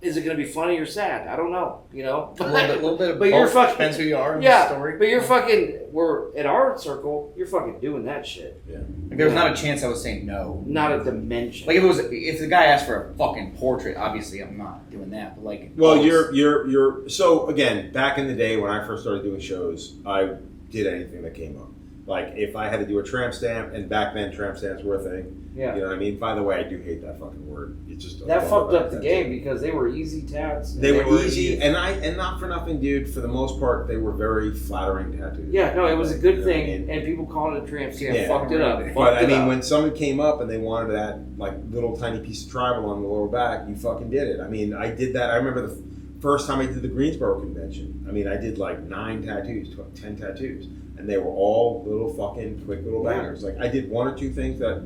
Is it going to be funny or sad? I don't know. You know, a little bit of but both. you're fucking Depends who you are in the story. But you're fucking. We're in our circle. You're fucking doing that shit. Yeah. Like, there was not a chance I was saying no. Not a dimension. Like if the guy asked for a fucking portrait, obviously I'm not doing that. But like, Well, you're so again. Back in the day when I first started doing shows, I did anything that came up. Like if I had to do a tramp stamp, and back then tramp stamps were a thing. Yeah. You know what I mean? By the way, I do hate that fucking word. It's just that fucked up the game because they were easy tats. They were easy, and not for nothing, dude. For the most part, they were very flattering tattoos. Yeah, no, it was a good thing, I mean? and people calling it a tramp stamp fucked it up. But I mean, when someone came up and they wanted that like little tiny piece of tribal on the lower back, you fucking did it. I mean, I did that. I remember the first time I did the Greensboro convention. I mean, I did like 10 tattoos. And they were all little fucking quick little bangers. Like I did one or two things that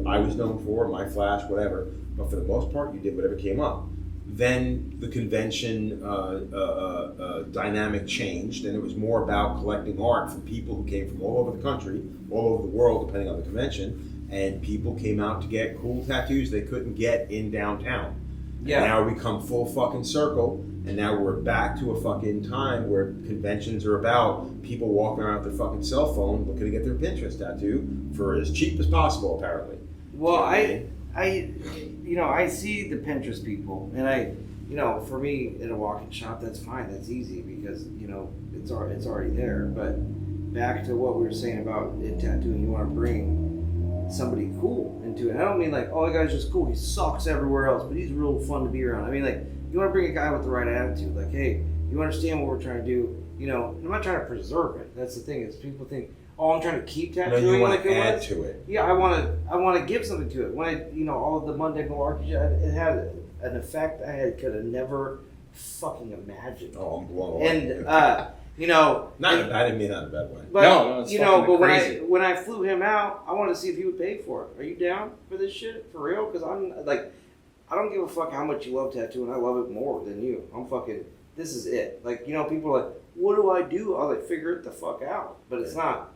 I was known for, my flash, whatever. But for the most part, you did whatever came up. Then the convention dynamic changed, and it was more about collecting art from people who came from all over the country, all over the world, depending on the convention. And people came out to get cool tattoos they couldn't get in downtown. Yeah. And now we come full fucking circle. And now we're back to a fucking time where conventions are about people walking around with their fucking cell phone looking to get their Pinterest tattoo for as cheap as possible, apparently. Well, I see the Pinterest people, and for me in a walk-in shop, that's fine, that's easy because it's already there. But back to what we were saying about in tattooing, you want to bring somebody cool into it. And I don't mean like, oh, that guy's just cool. He sucks everywhere else, but he's real fun to be around. I mean like. You want to bring a guy with the right attitude, like, hey, you understand what we're trying to do. I'm not trying to preserve it. That's the thing is people think, oh, I'm trying to keep tattooing. No, you want like to add it was. to it. Yeah, I want to give something to it. When all of the Monday Malarkey, it had an effect I could have never fucking imagined. Oh, I'm blown away. And I didn't mean that in a bad way. But no, it's but crazy. when I flew him out, I wanted to see if he would pay for it. Are you down for this shit for real? Because I'm like. I don't give a fuck how much you love tattooing. I love it more than you. This is it. Like, people are like, what do I do? I'll like figure it the fuck out. But it's not.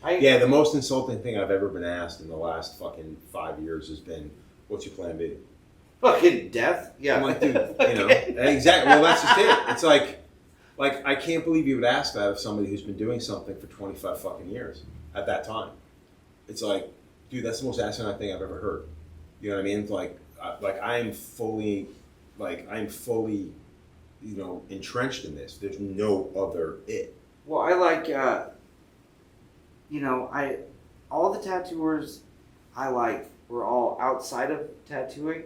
The most insulting thing I've ever been asked in the last fucking 5 years has been, what's your plan B? Fucking death? Yeah. I'm like, dude, exactly. Well, that's just it. It's like I can't believe you would ask that of somebody who's been doing something for 25 fucking years at that time. It's like, dude, that's the most asinine thing I've ever heard. You know what I mean? It's like I'm fully, entrenched in this. There's no other it. Well, I like, all the tattooers I like were all outside of tattooing.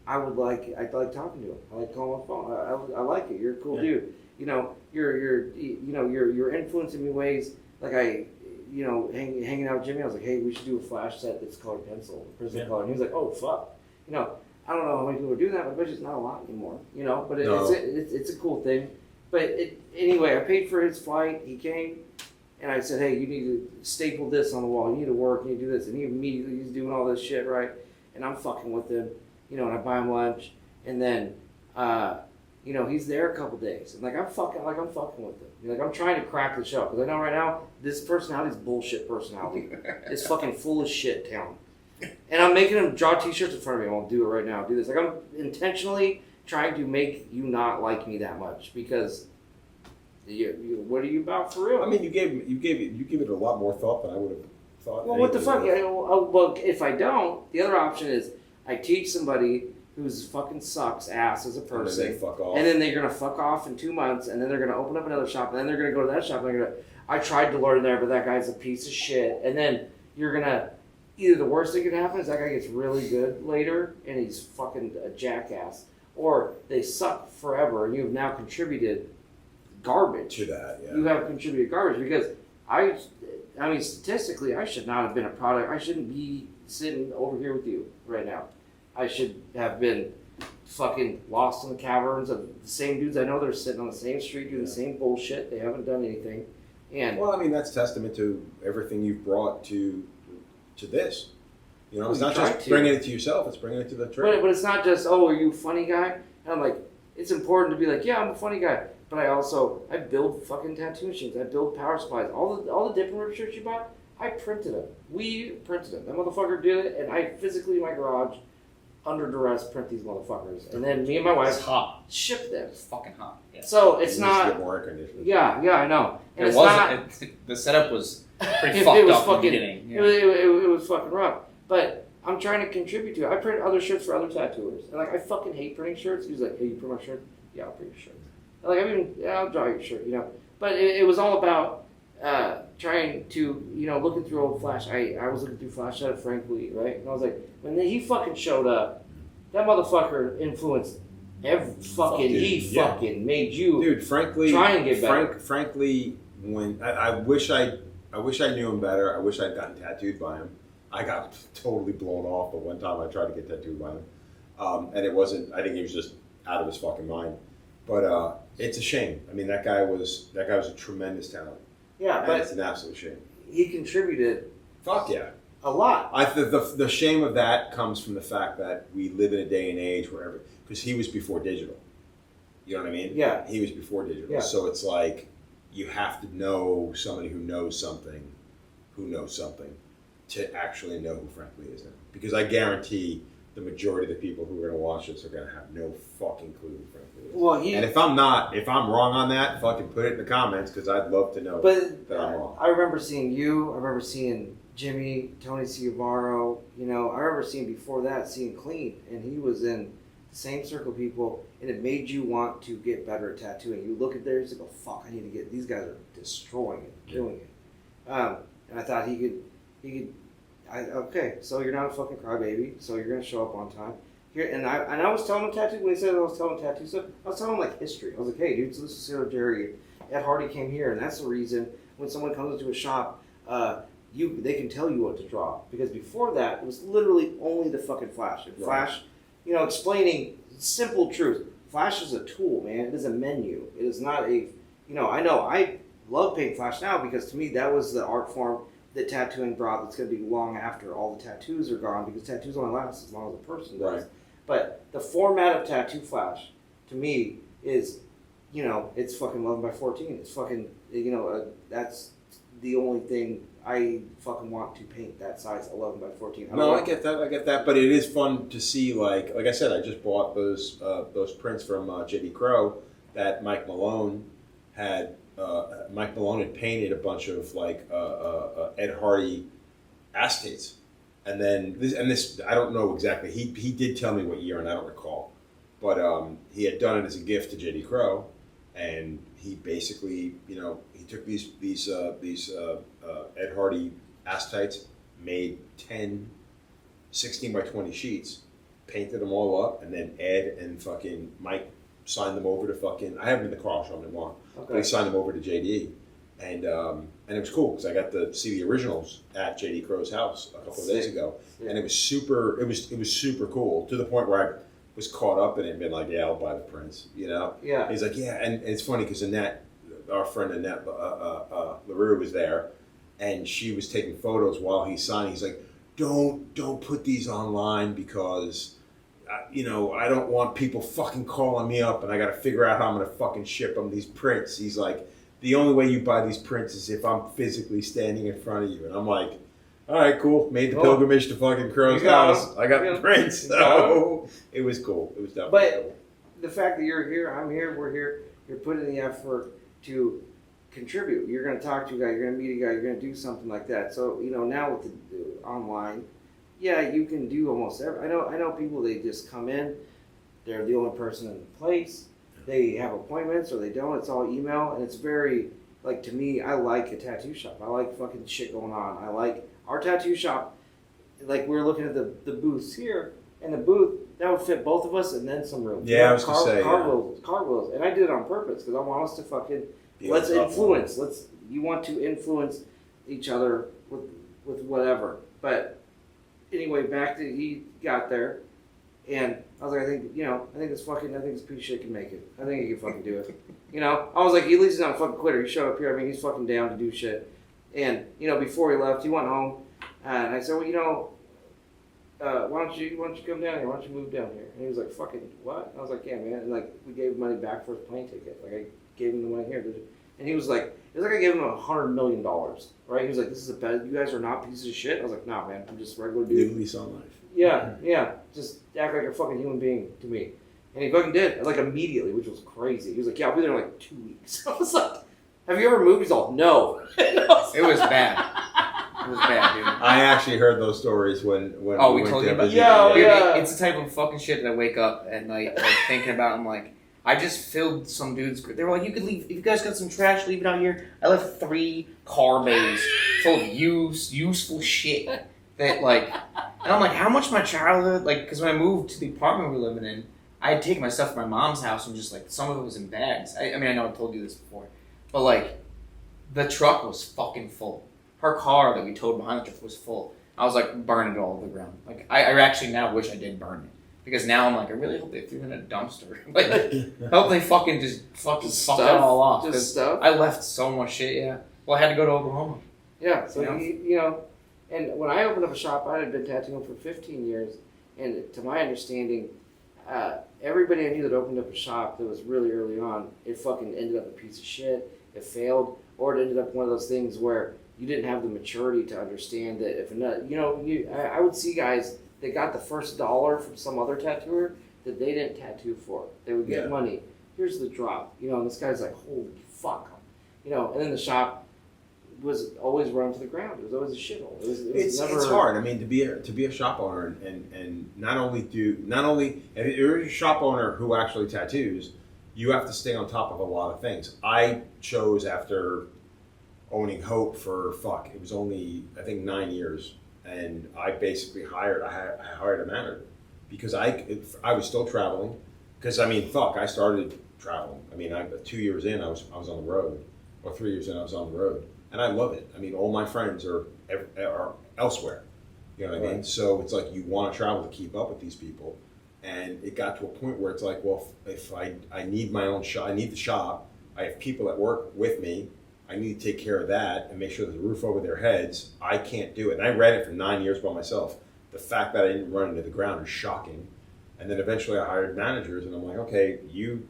I like talking to them. I like calling on the phone. I like it. You're a cool dude. You're influencing me ways. Like hanging out with Jimmy, I was like, hey, we should do a flash set that's colored pencil, prison color. And he was like, oh fuck. I don't know how many people are doing that, but I bet it's not a lot anymore. But it's a cool thing. But anyway, I paid for his flight. He came, and I said, hey, you need to staple this on the wall. You need to work. You need to do this. And he's doing all this shit, right? And I'm fucking with him, and I buy him lunch, and then, he's there a couple days, and I'm fucking with him. I'm trying to crack the shell because I know right now this personality is bullshit personality. It's fucking full of shit talent. And I'm making him draw t-shirts in front of me. I won't do it right now. Do this. I'm intentionally trying to make you not like me that much because what are you about for real? I mean, you gave it a lot more thought than I would have thought. Well, what the fuck? Well, if I don't, the other option is I teach somebody who's fucking sucks ass as a person, and then they fuck off, and then they're gonna fuck off in 2 months, and then they're gonna open up another shop, and then they're gonna go to that shop, and they're gonna. I tried to learn there, but that guy's a piece of shit, and then you're gonna. either the worst thing could happen is that guy gets really good later and he's fucking a jackass, or they suck forever and you've now contributed garbage To that, yeah. You have contributed garbage because I mean, statistically, I should not have been a product. I shouldn't be sitting over here with you right now. I should have been fucking lost in the caverns of the same dudes I know that are sitting on the same street doing the same bullshit. They haven't done anything. And Well, I mean, that's testament to everything you've brought to this. You know, it's not just bringing it to yourself; it's bringing it to the trade. but it's not just, oh, are you a funny guy? And I'm like, it's important to be like, yeah, I'm a funny guy. But I build fucking tattoo machines. I build power supplies. All the different rip shirts you bought, I printed them. We printed them. That motherfucker did it, and I physically in my garage, under duress, print these motherfuckers. And then me and my wife It's hot. ship them. It's fucking hot. Yeah. So it's You need to not. get more air conditioning. Yeah, I know. And It it's wasn't. not. The setup was pretty It fucked was up in the fucking- beginning. Yeah. It was fucking rough. But I'm trying to contribute to it. I print other shirts for other tattooers. And like, I fucking hate printing shirts. He's like, hey, you print my shirt? Yeah, I'll print your shirt. And like, I'll draw your shirt, you know. But it was all about trying to, you know, looking through old Flash. I was looking through Flash out of Frank Lee, right? And I was like, when he fucking showed up, that motherfucker influenced every fucking made you. Dude, frankly, try and get better. Frankly, when I wish I knew him better. I wish I'd gotten tattooed by him. I got totally blown off, but one time I tried to get tattooed by him, and it wasn't. I think he was just out of his fucking mind. But it's a shame. I mean, that guy was a tremendous talent. Yeah, And but it's an absolute shame. he contributed Fuck yeah. a lot. The shame of that comes from the fact that we live in a day and age where because he was before digital. You know what I mean? Yeah. He was before digital. Yeah. So it's like you have to know somebody who knows something to actually know who Frank Lee is now. Because I guarantee the majority of the people who are going to watch this are going to have no fucking clue who Frank Lee is. Well, And if I'm wrong on that, fucking put it in the comments because I'd love to know But that I'm wrong. I remember seeing you. I remember seeing Jimmy, Tony Ciavaro. You know, I remember seeing Clean, and he was in the same circle of people, and it made you want to get better at tattooing. You look at theirs and go, "Fuck, I need to get." These guys are destroying it, doing it. And I thought he could. Okay, so you're not a fucking crybaby, so you're gonna show up on time. Here, and I was telling him tattoo when he said I was telling him tattoo stuff. I was telling him like history. I was like, hey, dude, so this is Sarah Jerry. Ed Hardy came here, and that's the reason when someone comes into a shop, they can tell you what to draw because before that it was literally only the fucking Flash. And Flash, you know, explaining simple truth. Flash is a tool, man. It is a menu. It is not a, you know I love painting Flash now because to me that was the art form that tattooing brought that's going to be long after all the tattoos are gone because tattoos only last as long as a person does. Right. But the format of Tattoo Flash, to me, is, you know, it's fucking 11 by 14. It's fucking, you know, that's the only thing I fucking want to paint that size 11 by 14. I get that, but it is fun to see. Like I said, I just bought those prints from JD Crow that Mike Malone had. Mike Malone had painted a bunch of like Ed Hardy acetates, and then this I don't know exactly. He did tell me what year, and I don't recall, but he had done it as a gift to JD Crow, and he basically, you know, he took these Ed Hardy acetates, made 10 16 by 20 sheets, painted them all up, and then Ed and fucking Mike signed them over to fucking. I have them in the car. I'll show them tomorrow. Okay. They signed them over to JD, and it was cool because I got to see the originals at JD Crow's house a couple of days ago, and it was super. It was super cool to the point where I was caught up in it and been like, yeah, I'll buy the prints, you know. Yeah. And he's like, yeah, and it's funny because Annette, our friend Annette LaRue was there, and she was taking photos while he's signing. He's like, don't put these online because. You know, I don't want people fucking calling me up and I got to figure out how I'm going to fucking ship them these prints. He's like, the only way you buy these prints is if I'm physically standing in front of you. And I'm like, all right, cool. Made the pilgrimage to fucking Crow's house. I got the prints. So it was cool. It was definitely cool. But the fact that you're here, I'm here, we're here, you're putting the effort to contribute. You're going to talk to a guy, you're going to meet a guy, you're going to do something like that. So, you know, now with the online, yeah, you can do almost everything. I know people, they just come in, they're the only person in the place, they have appointments or they don't, it's all email, and it's very, like, to me, I like a tattoo shop. I like fucking shit going on. I like our tattoo shop. like we were looking at the booths here, and the booth that would fit both of us and then some room. Yeah, I was gonna say car wheels, and I did it on purpose because I want us to fucking let's you want to influence each other with whatever. But anyway, he got there, and I was like, I think this piece of shit can make it. I think he can fucking do it. I was like, at least he's not a fucking quitter. He showed up here. I mean, he's fucking down to do shit. And before he left, he went home, and I said, well, why don't you come down here? Why don't you move down here? And he was like, fucking what? And I was like, yeah, man. And like, we gave him money back for his plane ticket. Like, I gave him the money here. And he was like, it was like I gave him $100 million, right? He was like, this is a bad, you guys are not pieces of shit. I was like, nah, man, I'm just a regular dude. New lease on life. Yeah. Just act like a fucking human being to me. And he fucking did, like immediately, which was crazy. He was like, yeah, I'll be there in like 2 weeks. I was like, have you ever moved? He's all, no. It was bad. It was bad, dude. I actually heard those stories when we went told you there, about. but Yeah. It's the type of fucking shit that I wake up at night like thinking about. I'm like, I just filled some dudes. They were like, you could leave if you guys got some trash, leave it out here. I left 3 car bays full of useful shit that like, and I'm like, how much my childhood like? Because when I moved to the apartment we were living in, I had taken my stuff from my mom's house and just like some of it was in bags. I mean, I know I told you this before, but like, the truck was fucking full. Her car that we towed behind the truck was full. I was like, burn it all to the ground. Like, I actually now wish I did burn it. Because now I'm like, I really hope they threw it in a dumpster. Like, I hope they fuck it all off. Just stuff? I left so much shit, yeah. Well, I had to go to Oklahoma. Yeah, so, and when I opened up a shop, I had been tattooing for 15 years. And to my understanding, everybody I knew that opened up a shop that was really early on, it fucking ended up a piece of shit. It failed. Or it ended up one of those things where you didn't have the maturity to understand that if I would see guys that got the first dollar from some other tattooer that they didn't tattoo for. They would get money. Here's the drop. And this guy's like, holy fuck. And then the shop was always run to the ground. It was always a shithole. It's hard. I mean, to be a shop owner and not only if you're a shop owner who actually tattoos, you have to stay on top of a lot of things. I chose after owning Hope for it was only I think 9 years, and I basically hired a manager because I was still traveling. Because I mean, I started traveling. I mean, 2 years in, I was on the road, or 3 years in, I was on the road, and I love it. I mean, all my friends are elsewhere. You know what I mean? So it's like you want to travel to keep up with these people. And it got to a point where it's like, well, if I need my own shop, I need the shop, I have people that work with me, I need to take care of that and make sure there's a roof over their heads. I can't do it. And I ran it for 9 years by myself. The fact that I didn't run into the ground is shocking. And then eventually I hired managers, and I'm like, okay,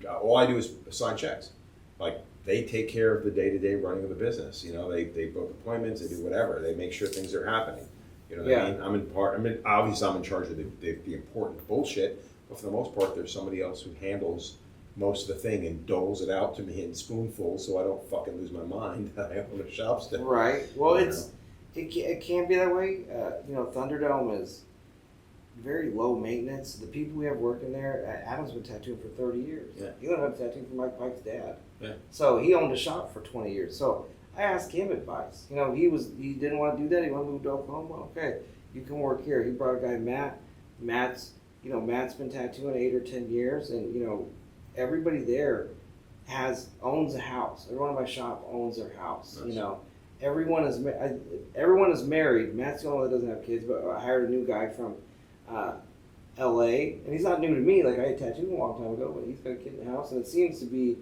all I do is sign checks. Like, they take care of the day-to-day running of the business. They book appointments, they do whatever. They make sure things are happening. You know what I mean? Obviously I'm in charge of the important bullshit, but for the most part, there's somebody else who handles most of the thing and doles it out to me in spoonfuls so I don't fucking lose my mind. I own a shop still. Right. Well, it can't be that way. Thunderdome is very low maintenance. The people we have working there, Adam's been tattooing for 30 years. Yeah. He learned how to tattoo from Mike Pike's dad. Yeah. So he owned a shop for 20 years. So I asked him advice. He didn't want to do that. He wanted to move to Oklahoma. Okay, you can work here. He brought a guy, Matt. Matt's been tattooing 8 or 10 years, and everybody there owns a house. Everyone in my shop owns their house. Nice. Everyone is married. Matt's the only one that doesn't have kids. But I hired a new guy from L.A. and he's not new to me. Like, I had tattooed him a long time ago, but he's got a kid in the house, and it seems to be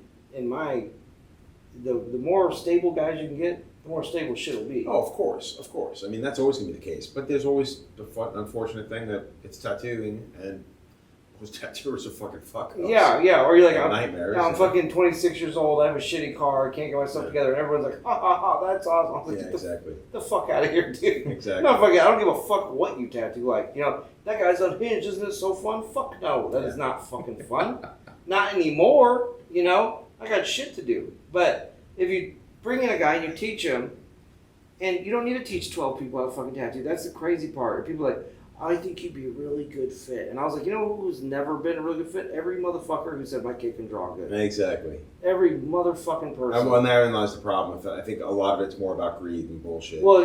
the more stable guys you can get, the more stable shit will be. Oh, of course. I mean, that's always going to be the case. But there's always the unfortunate thing that it's tattooing, and those tattooers are fucking fuck ups. Yeah. Or you're like, I'm fucking 26 years old, I have a shitty car, I can't get myself together, and everyone's like, ha, that's awesome. I'm like, exactly. Get the fuck out of here, dude. Exactly. No, I don't give a fuck what you tattoo. Like, that guy's unhinged, isn't it so fun? Fuck no, that is not fucking fun. Not anymore, I got shit to do. But if you bring in a guy and you teach him, and you don't need to teach 12 people how to fucking tattoo. That's the crazy part. People are like, I think he'd be a really good fit. And I was like, who's never been a really good fit? Every motherfucker who said my kid can draw good. Exactly. Every motherfucking person. And therein lies the problem with it. I think a lot of it's more about greed and bullshit. Well,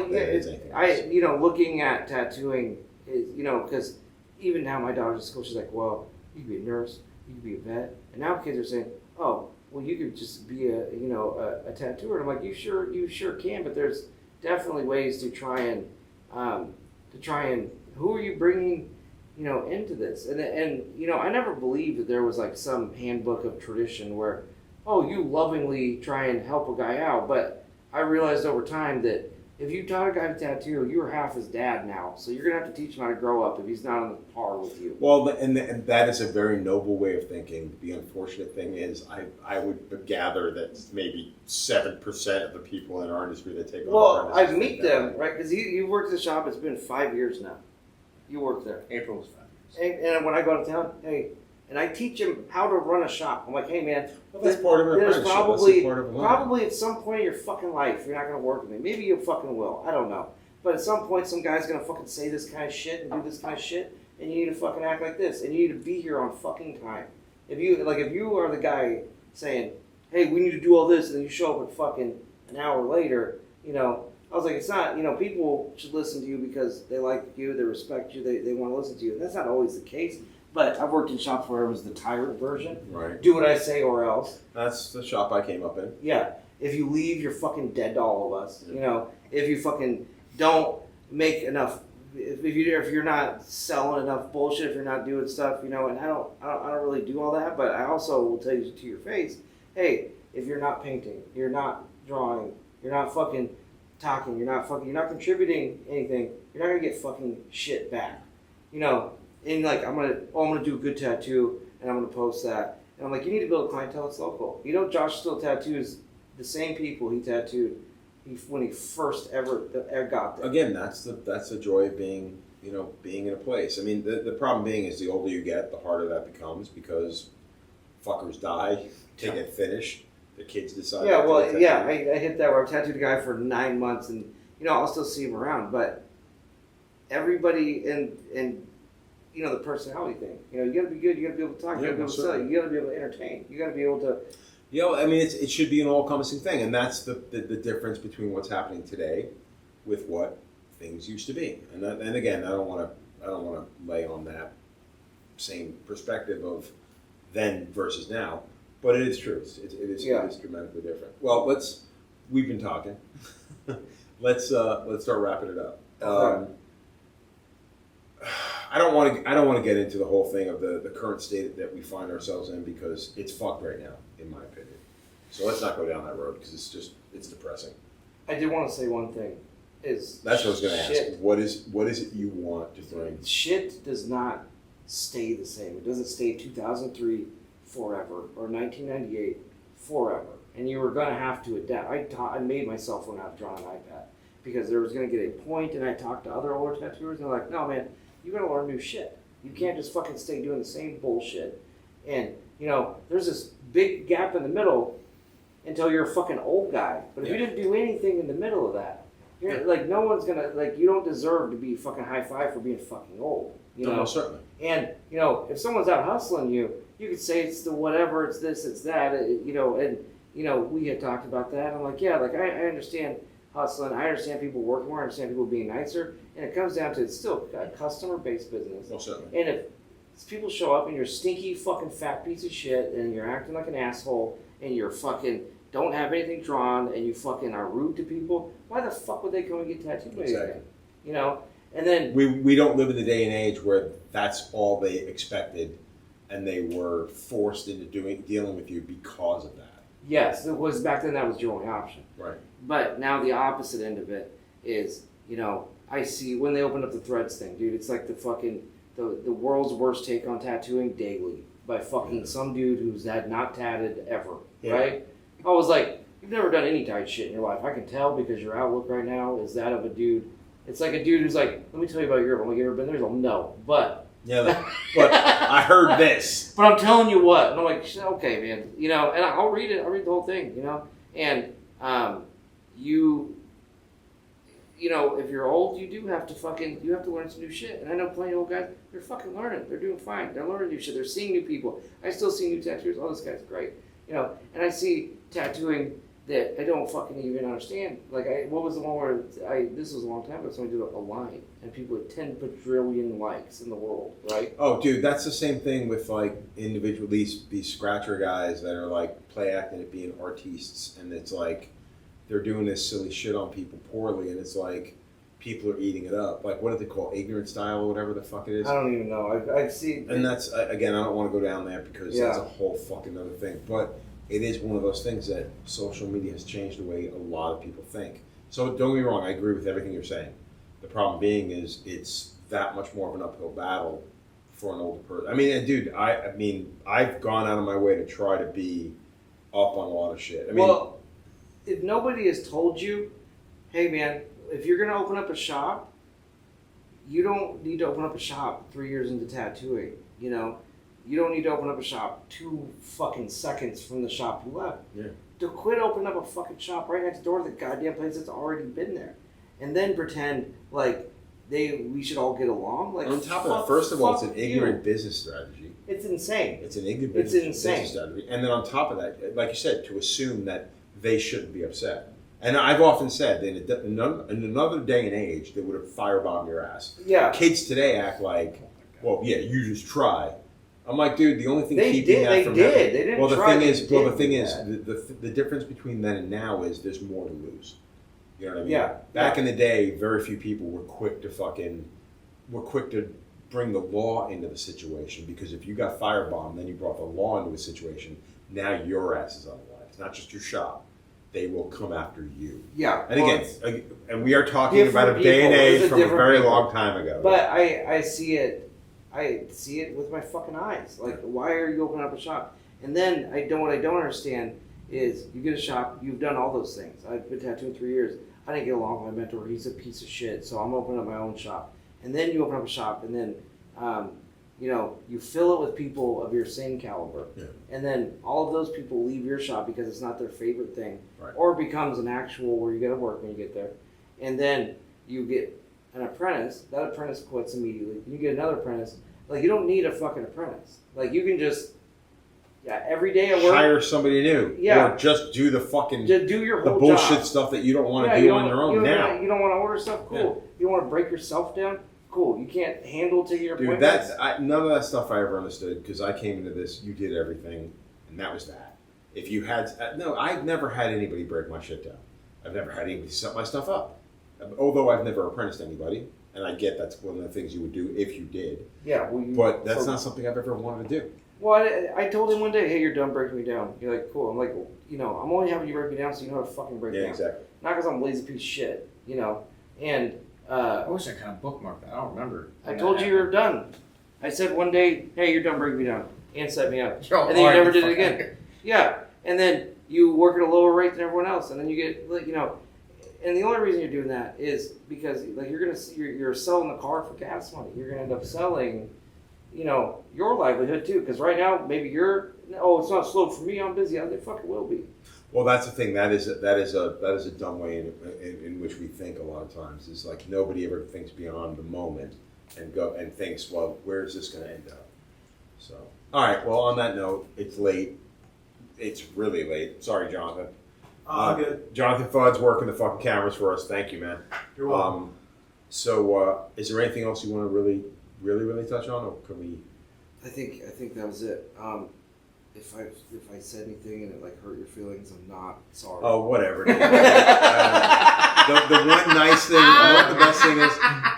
looking at tattooing is, because even now my daughter's at school, she's like, well, you could be a nurse, you could be a vet, and now kids are saying, oh, well, you could just be a tattooer. And I'm like, you sure can, but there's definitely ways to try and who are you bringing, into this? And I never believed that there was like some handbook of tradition where, oh, you lovingly try and help a guy out. But I realized over time that if you taught a guy to tattoo, you were half his dad now. So you're going to have to teach him how to grow up if he's not on par with you. Well, and that is a very noble way of thinking. The unfortunate thing is I would gather that maybe 7% of the people in our industry that take on Well, I apprentices meet think that them, way. right? Because you worked at the shop. It's been 5 years now. You work there. April was 5 years. And when I go to town, hey, and I teach him how to run a shop. I'm like, hey, man, Well, that's part of an there's apprenticeship. probably That's part of a learning. probably at some point in your fucking life, you're not going to work with me. Maybe you fucking will. I don't know. But at some point, some guy's going to fucking say this kind of shit and do this kind of shit, and you need to fucking act like this, and you need to be here on fucking time. If you are the guy saying, hey, we need to do all this, and then you show up at fucking an hour later, I was like, it's not, people should listen to you because they like you, they respect you, they want to listen to you. And that's not always the case. But I've worked in shops where it was the tyrant version. Right. Do what I say or else. That's the shop I came up in. Yeah. If you leave, you're fucking dead to all of us. If you fucking don't make enough, if you're not selling enough bullshit, if you're not doing stuff, and I don't really do all that. But I also will tell you to your face, hey, if you're not painting, you're not drawing, you're not fucking talking, you're not contributing anything, you're not gonna get fucking shit back. And like I'm gonna do a good tattoo and I'm gonna post that. And I'm like, you need to build a clientele that's local. Josh still tattoos the same people he tattooed when he first ever got there. Again, that's the joy of being in a place. I mean, the problem being is the older you get, the harder that becomes because fuckers die, they get finished, the kids decide. Yeah, well, yeah, I hit that where I've tattooed a guy for 9 months, and I'll still see him around, but everybody and the personality thing. You got to be good. You got to be able to talk. You got to be able to sell. You got to be able to entertain. You got to be able to. I mean, it should be an all-encompassing thing, and that's the difference between what's happening today with what things used to be. And again, I don't want to lay on that same perspective of then versus now, but it is true. It is dramatically different. Well, we've been talking. let's start wrapping it up. I don't want to get into the whole thing of the current state that we find ourselves in because it's fucked right now, in my opinion. So let's not go down that road because it's depressing. I did want to say one thing. That's what I was going to ask. What is it you want to bring? Shit does not stay the same. It doesn't stay 2003 forever or 1998 forever. And you were going to have to adapt. I made myself learn how to draw on an iPad because there was going to get a point, and I talked to other older tattooers, and they're like, no, man, you got to learn new shit. You can't just fucking stay doing the same bullshit. And, there's this big gap in the middle until you're a fucking old guy. But if you didn't do anything in the middle of that, you're like, no one's going to, you don't deserve to be fucking high five for being fucking old. No, certainly. And, if someone's out hustling you could say it's the whatever, it's this, it's that, and, we had talked about that. I'm like, yeah, I understand hustling. I understand people working more. I understand people being nicer. And it comes down to it's still a customer-based business. No, certainly. And if people show up and you're a stinky fucking fat piece of shit and you're acting like an asshole and you're fucking don't have anything drawn and you fucking are rude to people, why the fuck would they come and get tattooed by you again? And then we don't live in the day and age where that's all they expected and they were forced into dealing with you because of that. Yes, it was back then that was your only option. Right. But now the opposite end of it is, I see when they opened up the Threads thing, dude, it's like the world's worst take on tattooing daily by fucking some dude who's had not tatted ever, right? I was like, you've never done any tight shit in your life. I can tell because your outlook right now is that of a dude. It's like a dude who's like, let me tell you about Europe. I'm like, you ever been there? He's like, no, but. Yeah, but I heard this. But I'm telling you what. And I'm like, okay, man. And I'll read it. I'll read the whole thing, And if you're old, you have to learn some new shit. And I know plenty of old guys, they're fucking learning. They're doing fine. They're learning new shit. They're seeing new people. I still see new tattooers. Oh, this guy's great. And I see tattooing that I don't fucking even understand. Like, what was the one where this was a long time ago, somebody did a line, and people had 10 quadrillion likes in the world, right? Oh, dude, that's the same thing with, like, individual, these scratcher guys that are, like, play acting at being artists, and it's like, they're doing this silly shit on people poorly, and it's like, people are eating it up. Like, what do they call ignorant style or whatever the fuck it is? I don't even know. I see. And that's, again, I don't want to go down there because that's a whole fucking other thing. But it is one of those things that social media has changed the way a lot of people think. So don't get me wrong, I agree with everything you're saying. The problem being is it's that much more of an uphill battle for an older person. I mean, and dude, I've gone out of my way to try to be up on a lot of shit. I mean, well, if nobody has told you, hey man, if you're gonna open up a shop, you don't need to open up a shop 3 years into tattooing. You know, you don't need to open up a shop 2 fucking seconds from the shop you left. Yeah. To quit opening up a fucking shop right next door to the goddamn place that's already been there, and then pretend like we should all get along. Like, on top of that, first of all, it's an ignorant business strategy. It's insane. It's an ignorant business strategy. And then on top of that, like you said, to assume that they shouldn't be upset. And I've often said that in another day and age, they would have firebombed your ass. Yeah. Kids today act like, well, yeah, you just try. I'm like, dude, the only thing They keeping that from did. happening. They didn't well, the try. thing is, the difference between then and now is there's more to lose. You know what I mean? Yeah. Back in the day, very few people were quick to bring the law into the situation, because if you got firebombed, then you brought the law into a situation. Now your ass is on the line. It's not just your shop. They will come after you. Yeah. And again, and we are talking about a day and age from a very long time ago. But I see it. I see it with my fucking eyes. Like, why are you opening up a shop? And then what I don't understand is, you get a shop, you've done all those things. I've been tattooing 3 years. I didn't get along with my mentor. He's a piece of shit. So I'm opening up my own shop. And then you open up a shop, and then, you fill it with people of your same caliber. Yeah. And then all of those people leave your shop because it's not their favorite thing. Right. Or Or it becomes an actual where you got to work when you get there. And then you get an apprentice. That apprentice quits immediately. You get another apprentice. Like, you don't need a fucking apprentice. Like, you can just, every day at work, hire somebody new. Yeah. Or just do the fucking just do your the whole bullshit job. stuff that you don't want to do on your own now. You don't want to order stuff? Cool. Yeah. You don't want to break yourself down? Cool. You can't handle taking your Dude, appointments? none of that stuff I ever understood, because I came into this, you did everything, and that was that. If you had, no, I've never had anybody break my shit down. I've never had anybody set my stuff up. Although I've never apprenticed anybody, and I get that's one of the things you would do if you did. Yeah. But that's not something I've ever wanted to do. Well, I told him one day, hey, you're done breaking me down. You're like, cool. I'm like, I'm only having you break me down so you know how to fucking break me down. Exactly. Not because I'm a lazy piece of shit, And I wish I kind of bookmarked that. I don't remember. I told you were done. I said one day, hey, you're done breaking me down. And set me up. You're And then you hard never to did it fuck again. Yeah. And then you work at a lower rate than everyone else. And then you get, and the only reason you're doing that is because, you're selling the car for gas money. You're going to end up selling, your livelihood too. Because right now, maybe it's not slow for me. I'm busy. It fucking will be. Well, that's the thing. That is a dumb way in which we think a lot of times. Is like nobody ever thinks beyond the moment and thinks, well, where is this going to end up? So, all right. Well, on that note, it's late. It's really late. Sorry, Jonathan. Good. Jonathan Fudd's working the fucking cameras for us. Thank you, man. You're welcome. So, is there anything else you want to really touch on, or can we? I think that was it. If I said anything and it hurt your feelings, I'm not sorry. Oh, whatever. The one nice thing, the best thing is,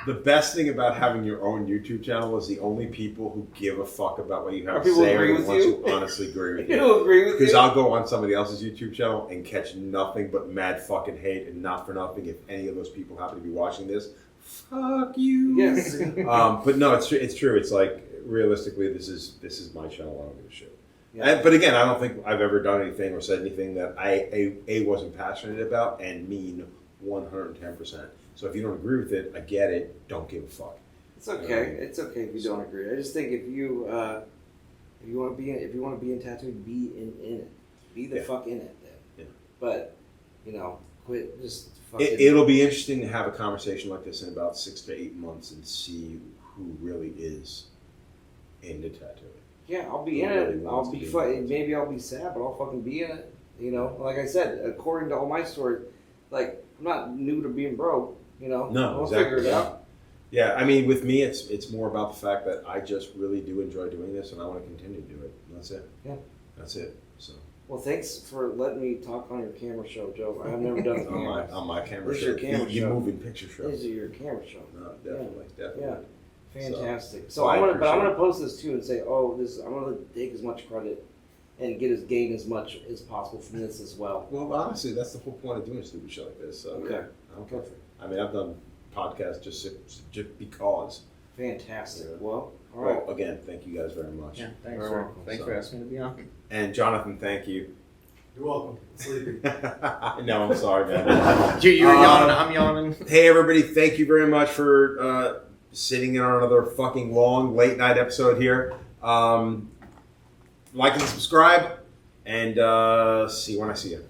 the best thing about having your own YouTube channel is the only people who give a fuck about what you have to say are the ones who honestly agree with you. You agree with me? Because I'll go on somebody else's YouTube channel and catch nothing but mad fucking hate, and not for nothing, if any of those people happen to be watching this, fuck you. Yes. But no, it's true. It's like, realistically, this is my channel. I don't give a shit. Yeah. But again, I don't think I've ever done anything or said anything that I wasn't passionate about and mean 110%. So if you don't agree with it, I get it. Don't give a fuck. It's okay. It's okay if you don't agree. I just think if you want to be in tattooing, be in it. Be the fuck in it. Then. Yeah. But quit just. Fucking It'll be interesting to have a conversation like this in about 6 to 8 months and see who really is into tattooing. Yeah, I'll be in it. I'll be fun. Maybe I'll be sad, but I'll fucking be in it. You know, like I said, according to all my stories, like I'm not new to being broke. You know, No, I'll exactly. figure it out. Yeah, I mean, with me, it's more about the fact that I just really do enjoy doing this, and I want to continue to do it. And that's it. Yeah, that's it. So well, thanks for letting me talk on your camera show, Joe. I've never done it on my camera This is show, your camera the show. moving picture show. This is your camera show. No, definitely. Yeah, fantastic. So So I I'm appreciate gonna post this too and say, oh, this I'm gonna take as much credit and gain as much as possible from this as well. Well, honestly, that's the whole point of doing a stupid show like this. So Okay. I don't care. I mean, I've done podcasts just because. Fantastic. Yeah. Well, all right. Well, again, thank you guys very much. Yeah, Very thanks welcome. for asking me to be on. And Jonathan, thank you. You're welcome. Sleepy. No, I'm sorry, man. You're yawning, I'm yawning. Hey, everybody, thank you very much for sitting in on another fucking long late night episode here. Like and subscribe, and see you when I see you.